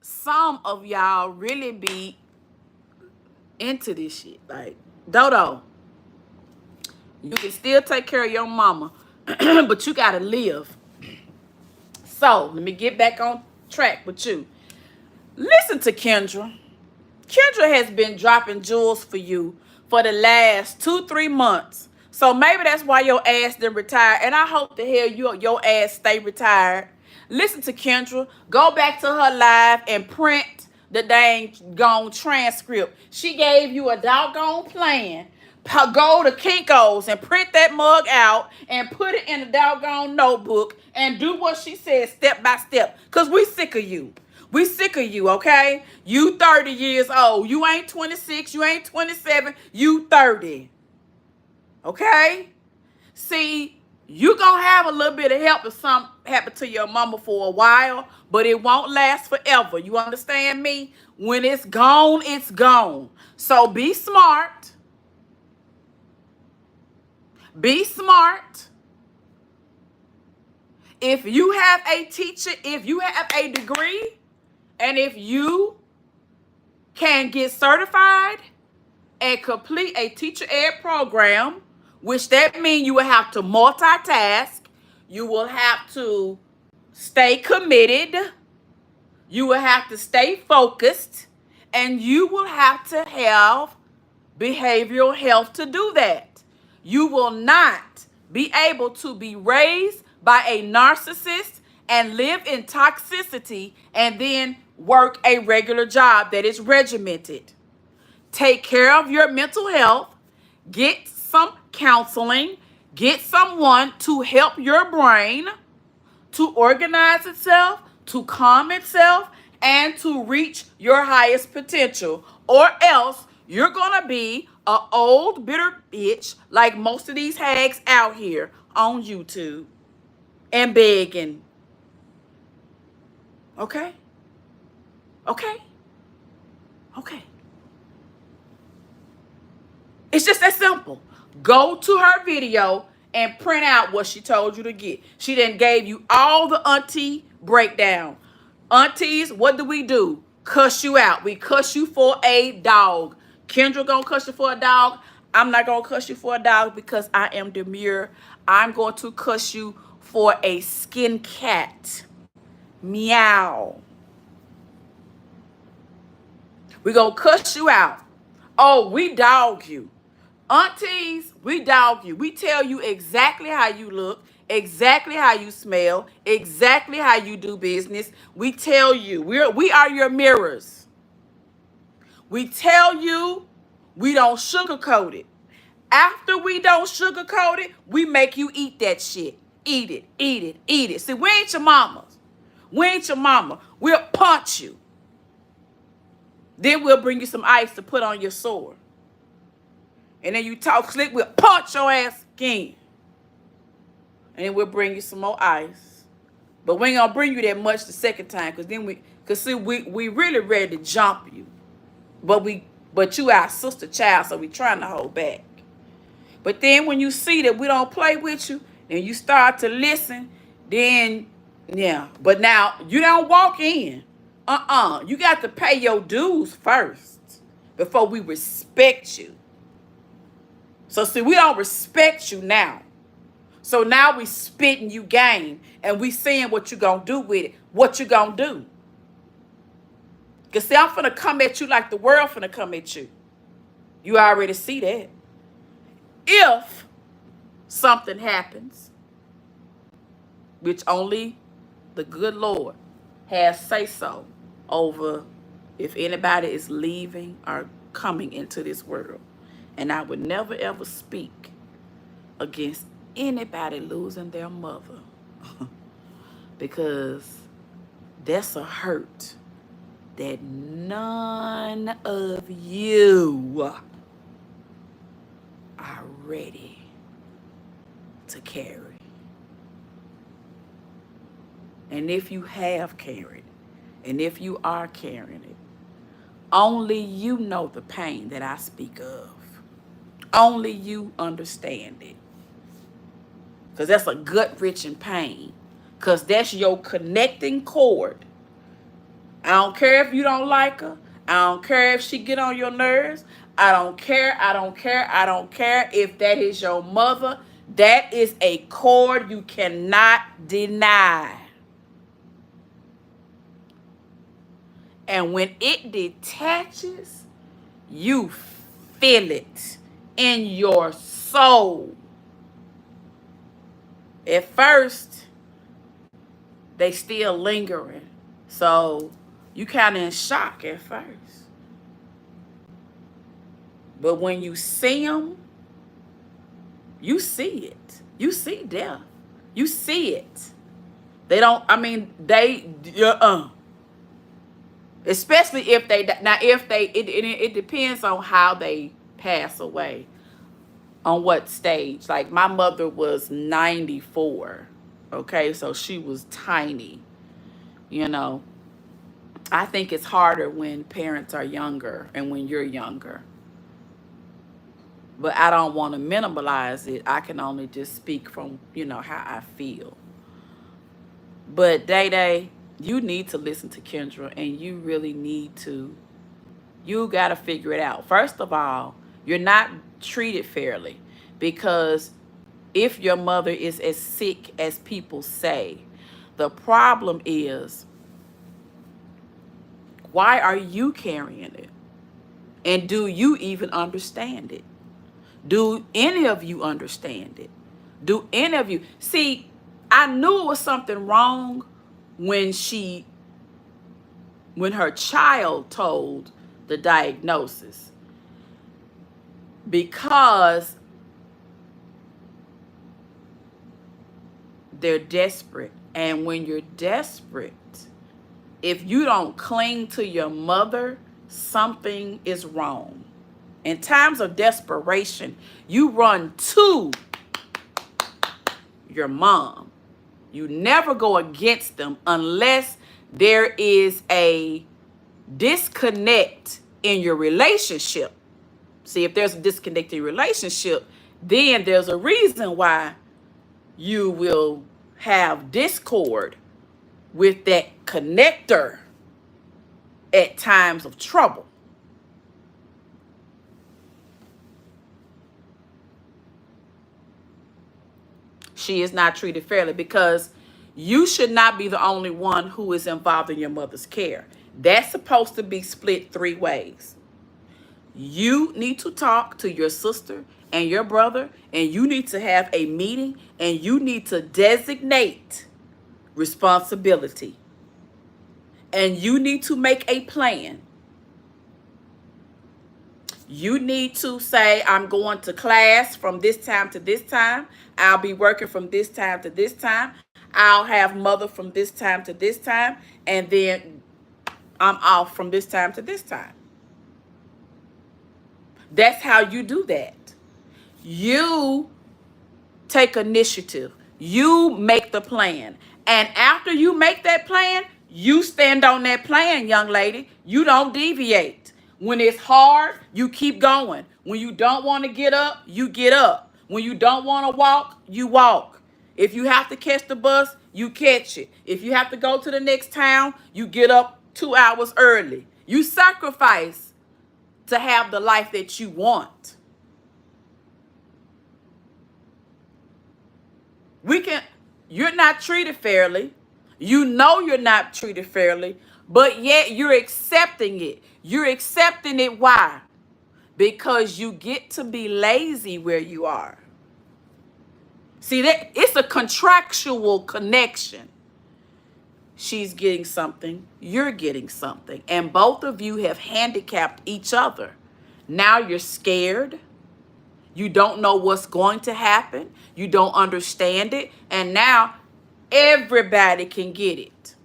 some of y'all really be into this shit. Like, Dodo, you can still take care of your mama, but you gotta live. So let me get back on track with you. Listen to Kendra. Kendra has been dropping jewels for you for the last 2-3 months. So maybe that's why your ass didn't retire. And I hope the hell your ass stay retired. Listen to Kendra. Go back to her live and print the dang gone transcript. She gave you a doggone plan. Go to Kinko's and print that mug out and put it in a doggone notebook and do what she said step by step. Because we sick of you. We sick of you, okay? You 30 years old. You ain't 26. You ain't 27. You 30. Okay? See, you gonna have a little bit of help if something happen to your mama for a while, but it won't last forever. You understand me? When it's gone, it's gone. So be smart. Be smart. If you have a teacher, if you have a degree, and if you can get certified and complete a teacher ed program, which that means you will have to multitask, you will have to stay committed, you will have to stay focused, and you will have to have behavioral health to do that. You will not be able to be raised by a narcissist and live in toxicity and then work a regular job that is regimented. Take care of your mental health. Get some counseling. Get someone to help your brain to organize itself, to calm itself, and to reach your highest potential. Or else you're going to be an old, bitter bitch like most of these hags out here on YouTube and begging. Okay? Okay? Okay. It's just that simple. Go to her video and print out what she told you to get. She then gave you all the auntie breakdown. Aunties, what do? Cuss you out. We cuss you for a dog. Kendra gonna cuss you for a dog. I'm not gonna cuss you for a dog because I am demure. I'm going to cuss you for a skin cat. Meow. We gonna cuss you out. Oh, we dog you. Aunties, we dog you. We tell you exactly how you look, exactly how you smell, exactly how you do business. We tell you. We are your mirrors. We tell you, we don't sugarcoat it. After we don't sugarcoat it, we make you eat that shit. Eat it, eat it, eat it. See, we ain't your mamas. We ain't your mama. We'll punch you. Then we'll bring you some ice to put on your sore. And then you talk slick, we'll punch your ass again. and then we'll bring you some more ice. But we ain't gonna bring you that much the second time, cause see, we really ready to jump you, but you our sister child, so we trying to hold back. But then when you see that we don't play with you, and you start to listen, then yeah. But now you don't walk in. You got to pay your dues first before we respect you. So see, we don't respect you now. So now we spitting you game and we seeing what you gonna do with it. What you gonna do? Because see, I'm finna come at you like the world finna come at you. You already see that. If something happens, which only the good Lord has say so over if anybody is leaving or coming into this world. And I would never ever speak against anybody losing their mother because that's a hurt that none of you are ready to carry. And if you have carried, and if you are carrying it, only you know the pain that I speak of. Only you understand it. Because that's a gut-wrenching pain. Because that's your connecting cord. I don't care if you don't like her. I don't care if she get on your nerves. I don't care. I don't care. I don't care if that is your mother. That is a cord you cannot deny. And when it detaches, you feel it in your soul. At first, they still lingering. So you kind of in shock at first. But when you see them, you see it. You see death. You see it. They don't, I mean, especially if they, now if they, it depends on how they pass away. On what stage. Like my mother was 94. Okay, so she was tiny. You know, I think it's harder when parents are younger and when you're younger. But I don't want to minimalize it. I can only just speak from, you know, how I feel. But Day, you need to listen to Kendra, and you really need to. You got to figure it out. First of all, you're not treated fairly, because if your mother is as sick as people say, the problem is, why are you carrying it? And do you even understand it? Do any of you understand it? Do any of you? See, I knew it was something wrong when her child told the diagnosis, because they're desperate. And when you're desperate, if you don't cling to your mother, something is wrong. In times of desperation, you run to your mom. You never go against them unless there is a disconnect in your relationship. See, if there's a disconnected relationship, then there's a reason why you will have discord with that connector at times of trouble. She is not treated fairly, because you should not be the only one who is involved in your mother's care. That's supposed to be split 3 ways. You need to talk to your sister and your brother, and you need to have a meeting, and you need to designate responsibility. And you need to make a plan. You need to say, I'm going to class from this time to this time. I'll be working from this time to this time. I'll have mother from this time to this time. And then I'm off from this time to this time. That's how you do that. You take initiative. You make the plan. And after you make that plan, you stand on that plan, young lady. You don't deviate. When it's hard, you keep going. When you don't want to get up, you get up. When you don't want to walk, you walk. If you have to catch the bus, you catch it. If you have to go to the next town, you get up 2 hours early. You sacrifice to have the life that you want. You're not treated fairly. You know you're not treated fairly, but yet you're accepting it. You're accepting it. Why? Because you get to be lazy where you are. See, that it's a contractual connection. She's getting something, you're getting something, and both of you have handicapped each other. Now you're scared. You don't know what's going to happen. You don't understand it. And now everybody can get it.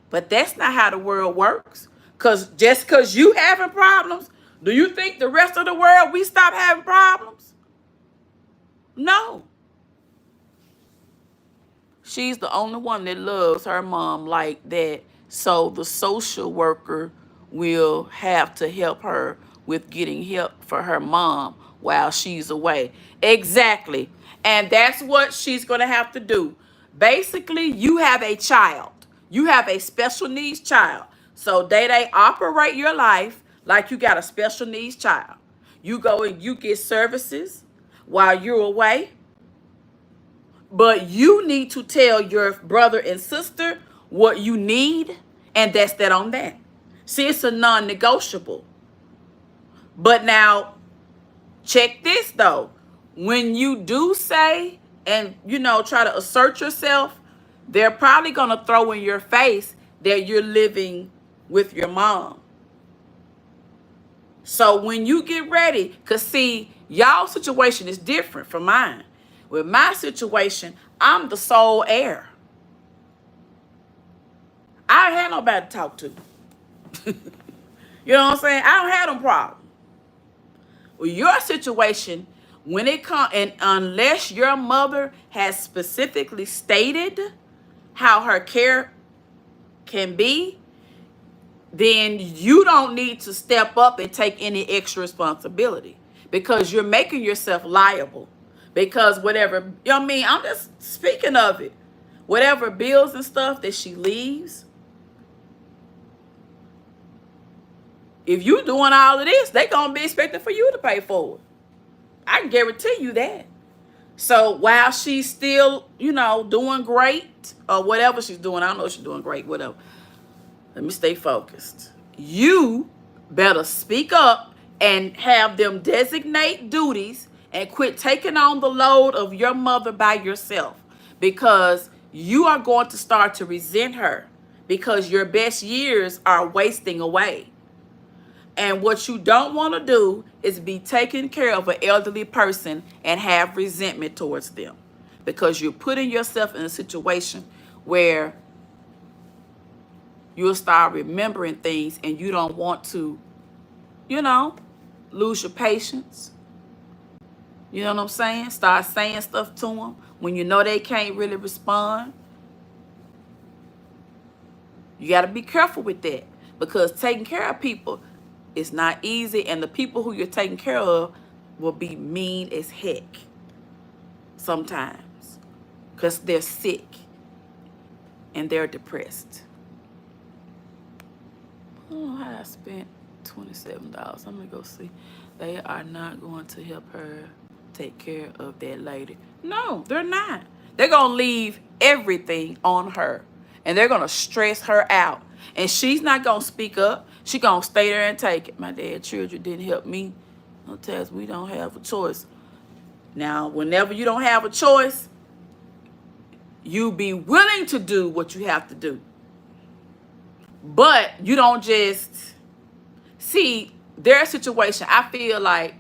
But that's not how the world works. Just because you having problems, do you think the rest of the world, we stop having problems? No. She's the only one that loves her mom like that. So the social worker will have to help her with getting help for her mom while she's away. Exactly. And that's what she's going to have to do. Basically, you have a child. You have a special needs child. So they operate your life like you got a special needs child. You go and you get services while you're away. But you need to tell your brother and sister what you need, and that's that on that. See, it's a non-negotiable. But now, check this though. When you do say and, try to assert yourself, they're probably going to throw in your face that you're living with your mom. So when you get ready, because see, y'all's situation is different from mine. With my situation, I'm the sole heir. I don't have nobody to talk to. You know what I'm saying? I don't have them problems. With your situation, when it comes, and unless your mother has specifically stated how her care can be, then you don't need to step up and take any extra responsibility because you're making yourself liable. Because whatever, I'm just speaking of it. Whatever bills and stuff that she leaves, if you doing all of this, they going to be expecting for you to pay for it. I can guarantee you that. So while she's still, doing great or whatever she's doing, I don't know if she's doing great, whatever. Let me stay focused. You better speak up and have them designate duties and quit taking on the load of your mother by yourself, because you are going to start to resent her because your best years are wasting away. And what you don't want to do is be taking care of an elderly person and have resentment towards them, because you're putting yourself in a situation where you'll start remembering things and you don't want to, lose your patience. You know what I'm saying? Start saying stuff to them when you know they can't really respond. You got to be careful with that, because taking care of people is not easy, and the people who you're taking care of will be mean as heck sometimes because they're sick and they're depressed. Oh, I spent $27. I'm going to go see. They are not going to help her take care of that lady. No, they're not. They're going to leave everything on her, and they're going to stress her out. And she's not going to speak up. She's going to stay there and take it. My dad's children didn't help me. No test. We don't have a choice. Now, whenever you don't have a choice, you be willing to do what you have to do. But you don't just see their situation. I feel like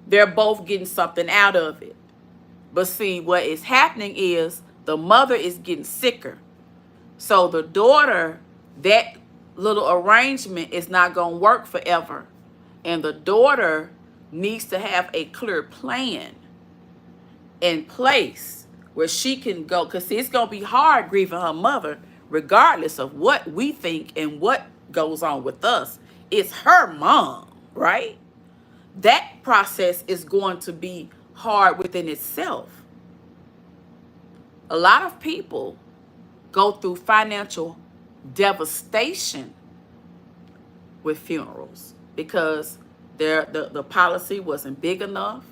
they're both getting something out of it. But see, what is happening is the mother is getting sicker. So the daughter, that little arrangement is not going to work forever. And the daughter needs to have a clear plan in place where she can go, because it's going to be hard grieving her mother, regardless of what we think and what goes on with us. It's her mom, right? That process is going to be hard within itself. A lot of people go through financial devastation with funerals because the policy wasn't big enough,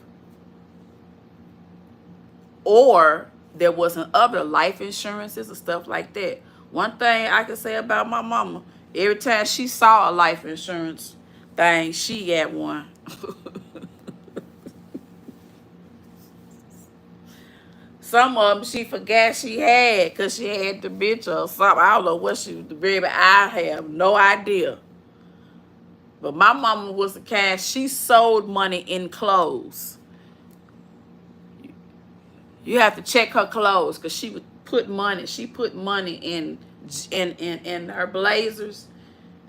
or there wasn't other life insurances and stuff like that. One thing I can say about my mama, every time she saw a life insurance thing, she had one. Some of them she forgot she had because she had dementia or something. I don't know what she was, baby. I have no idea. But my mama was the kind, she sold money in clothes. You have to check her clothes because she would put money. She put money in her blazers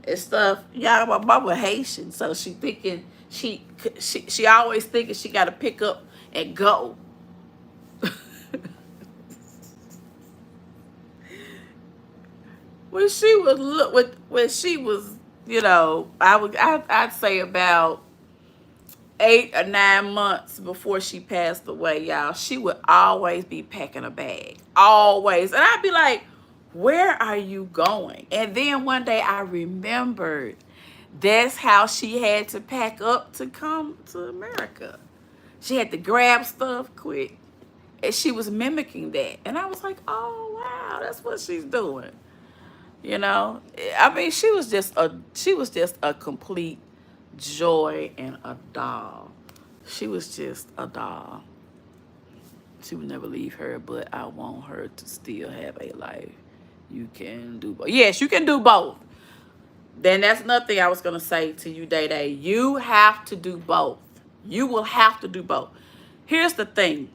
and stuff. Y'all, my mama Haitian, so she thinking she always thinking she got to pick up and go. When she was, I'd say about 8 or 9 months before she passed away, y'all, she would always be packing a bag. Always. And I'd be like, where are you going? And then one day I remembered that's how she had to pack up to come to America. She had to grab stuff quick. And she was mimicking that. And I was like, oh, wow, that's what she's doing. I mean, she was just a complete joy and a doll. She was just a doll. She would never leave her, but I want her to still have a life. You can do both. Yes, you can do both. Then that's another thing I was going to say to you, Day Day. You have to do both. You will have to do both. Here's the thing.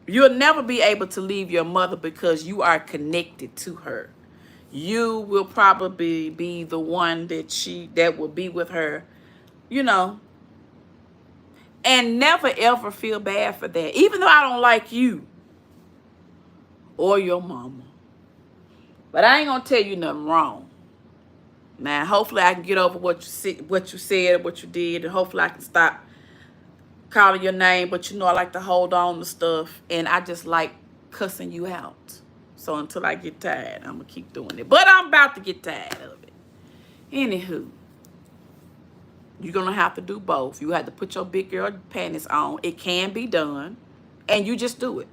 You'll never be able to leave your mother because you are connected to her. You will probably be the one that will be with her, and never ever feel bad for that. Even though I don't like you or your mama. But I ain't gonna tell you nothing wrong. Now, hopefully I can get over what you said, what you did, and hopefully I can stop calling your name. But I like to hold on to stuff, and I just like cussing you out. So until I get tired, I'm going to keep doing it. But I'm about to get tired of it. Anywho, you're going to have to do both. You have to put your big girl panties on. It can be done. And you just do it.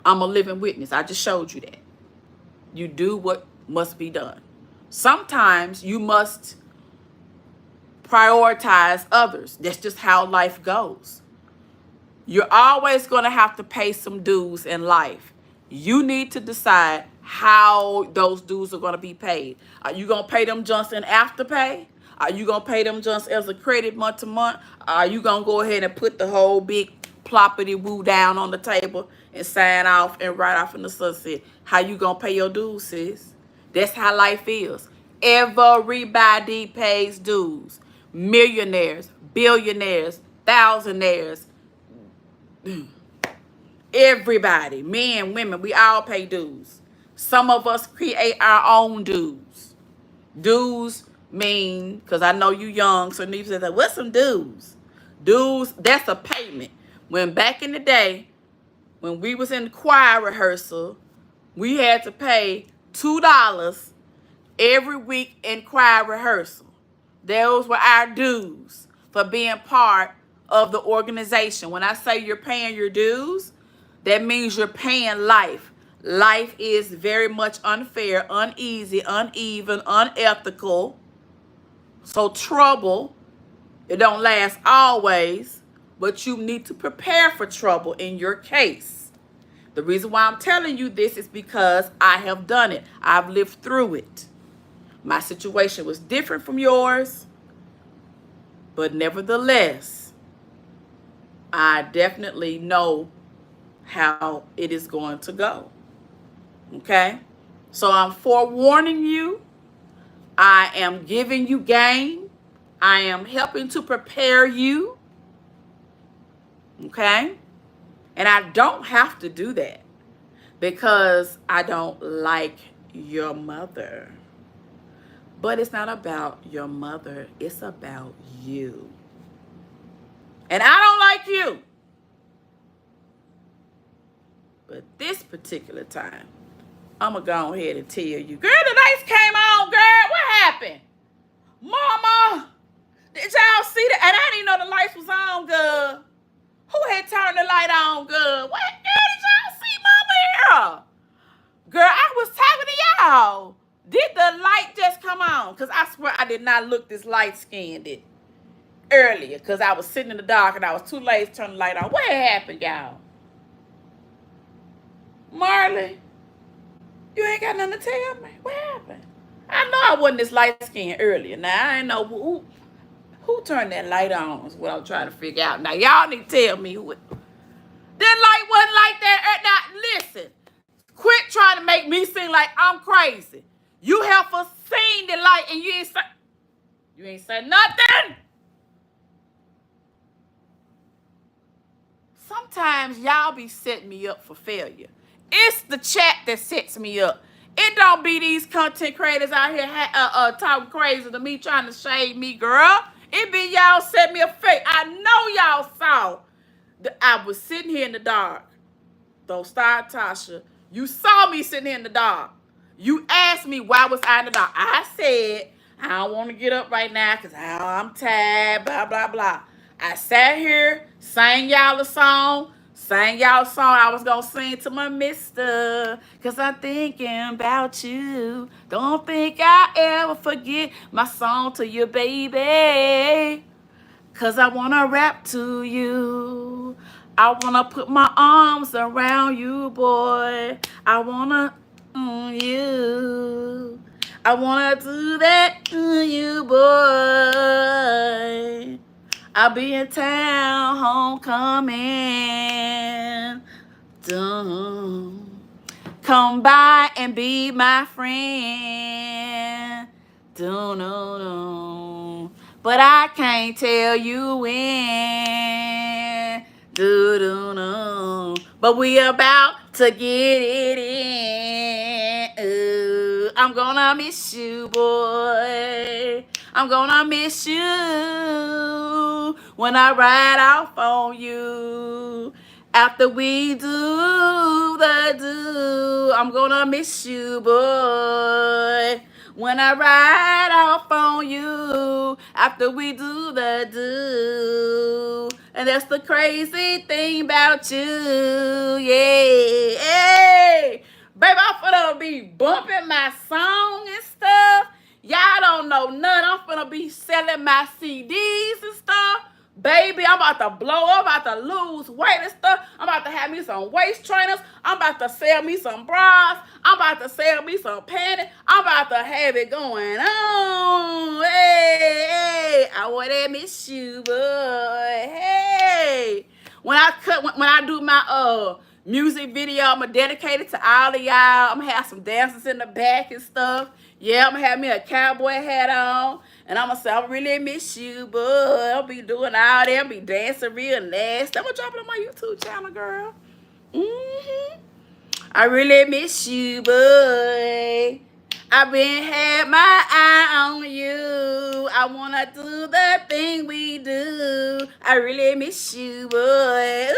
I'm a living witness. I just showed you that. You do what must be done. Sometimes you must prioritize others. That's just how life goes. You're always going to have to pay some dues in life. You need to decide how those dues are going to be paid. Are you going to pay them just in afterpay? Are you going to pay them just as a credit month to month? Are you going to go ahead and put the whole big ploppity woo down on the table and sign off and write off in the sunset? How you going to pay your dues, sis? That's how life is. Everybody pays dues. Millionaires, billionaires, thousandaires. Everybody, men, women, we all pay dues. Some of us create our own dues. Dues mean, because I know you young, so you say, what's some dues? Dues, that's a payment. When back in the day, when we was in choir rehearsal, we had to pay $2 every week in choir rehearsal. Those were our dues for being part of the organization. When I say you're paying your dues, that means you're paying life. Life is very much unfair, uneasy, uneven, unethical. So trouble, it don't last always, but you need to prepare for trouble in your case. The reason why I'm telling you this is because I have done it. I've lived through it. My situation was different from yours, but nevertheless, I definitely know how it is going to go. Okay? So I'm forewarning you. I am giving you game. I am helping to prepare you. Okay? And I don't have to do that because I don't like your mother. But it's not about your mother. It's about you. And I don't like you. But this particular time, I'm going to go ahead and tell you. Girl, the lights came on, girl. What happened? Mama, did y'all see that? And I didn't know the lights was on, girl. Who had turned the light on, girl? What? Girl, did y'all see Mama here? Girl, I was talking to y'all. Did the light just come on? Because I swear I did not look this light-skinned earlier because I was sitting in the dark and I was too late to turn the light on. What happened, y'all? Marley, you ain't got nothing to tell me. What happened? I know I wasn't this light-skinned earlier. Now, I ain't know who turned that light on is what I'm trying to figure out. Now, y'all need to tell me who it. That light wasn't like that. Now, listen. Quit trying to make me seem like I'm crazy. You have seen the light and you ain't say nothing. Sometimes y'all be setting me up for failure. It's the chat that sets me up. It don't be these content creators out here talking crazy to me, trying to shade me, girl. It be y'all set me up fake. I know y'all saw that I was sitting here in the dark. Don't start, Tasha. You saw me sitting here in the dark. You asked me why was I in the dark. I said, I don't want to get up right now because I'm tired, blah, blah, blah. I sat here, sang y'all a song, I was going to sing to my mister because I'm thinking about you. Don't think I ever forget my song to you, baby. Because I want to rap to you. I want to put my arms around you, boy. I want to you. I want to do that to you, boy. I'll be in town, homecoming. Dun. Come by and be my friend. Dun, dun, dun. But I can't tell you when. Dun, dun, dun. But we about to get it in. Ooh, I'm gonna miss you, boy. I'm gonna miss you when I ride off on you. After we do the do, I'm gonna miss you, boy. When I ride off on you, after we do the do. And that's the crazy thing about you, yeah. Hey, baby, I'm finna be bumping my song and stuff. Y'all don't know nothing. I'm finna be selling my CDs and stuff. Baby, I'm about to blow up, I'm about to lose weight and stuff. I'm about to have me some waist trainers. I'm about to sell me some bras. I'm about to sell me some panties. I'm about to have it going on. Hey, I want to miss you, boy. Hey. When I do my music video, I'm going to dedicate it to all of y'all. I'm going to have some dancers in the back and stuff. Yeah, I'm going to have me a cowboy hat on. And I'm going to say, I really miss you, boy. I'll be doing all that. I'll be dancing real nasty. I'm going to drop it on my YouTube channel, girl. I really miss you, boy. I've been had my eye on you. I want to do the thing we do. I really miss you, boy.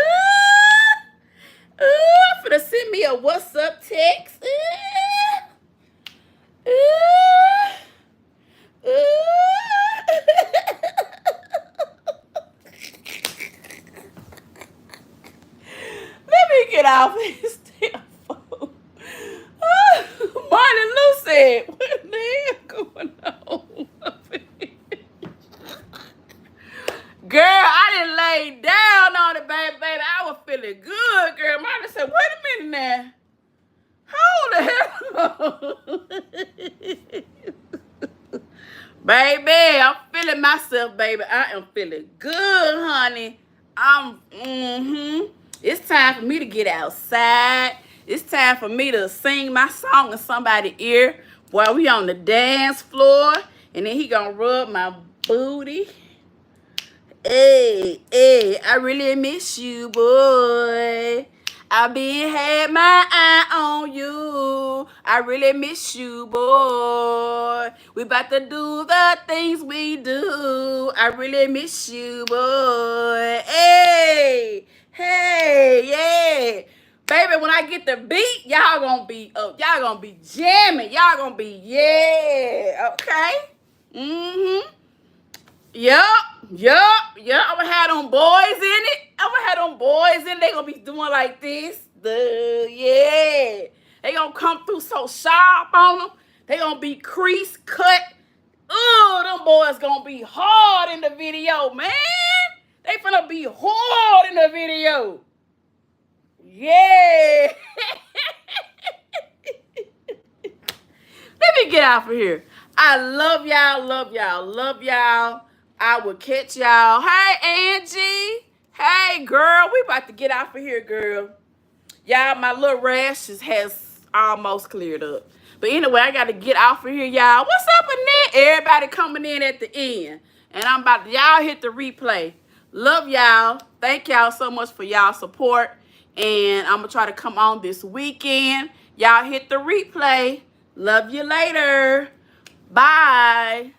Ooh, I'm finna send me a what's up text. Ooh. Let me get off this damn phone. Martin Lou said, what the hell going on? Girl, I didn't lay down on it, baby. I was feeling good, girl. Martin said, wait a minute now. Hold the hell on. Baby, I'm feeling myself, baby. I am feeling good, honey. It's time for me to get outside. It's time for me to sing my song in somebody's ear while we on the dance floor. And then he gonna rub my booty. Hey, hey, I really miss you, boy. I been had my eye on you. I really miss you, boy. We about to do the things we do. I really miss you, boy. Hey, hey, yeah. Baby, when I get the beat, y'all gonna be up. Y'all gonna be jamming. Y'all gonna be, yeah. Okay? Mm-hmm. Yup, yup. I'm gonna have them boys in it. I'm gonna have them boys in it. They gonna be doing like this. Yeah. They gonna come through so sharp on them. They gonna be crease cut. Oh, them boys gonna be hard in the video, man. They finna be hard in the video. Yeah. Let me get out of here. I love y'all, love y'all, love y'all. I will catch y'all. Hey, Angie. Hey, girl. We about to get out of here, girl. Y'all, my little rashes has almost cleared up. But anyway, I got to get out of here, y'all. What's up in there? Everybody coming in at the end. And I'm about to, y'all hit the replay. Love y'all. Thank y'all so much for y'all support. And I'm going to try to come on this weekend. Y'all hit the replay. Love you later. Bye.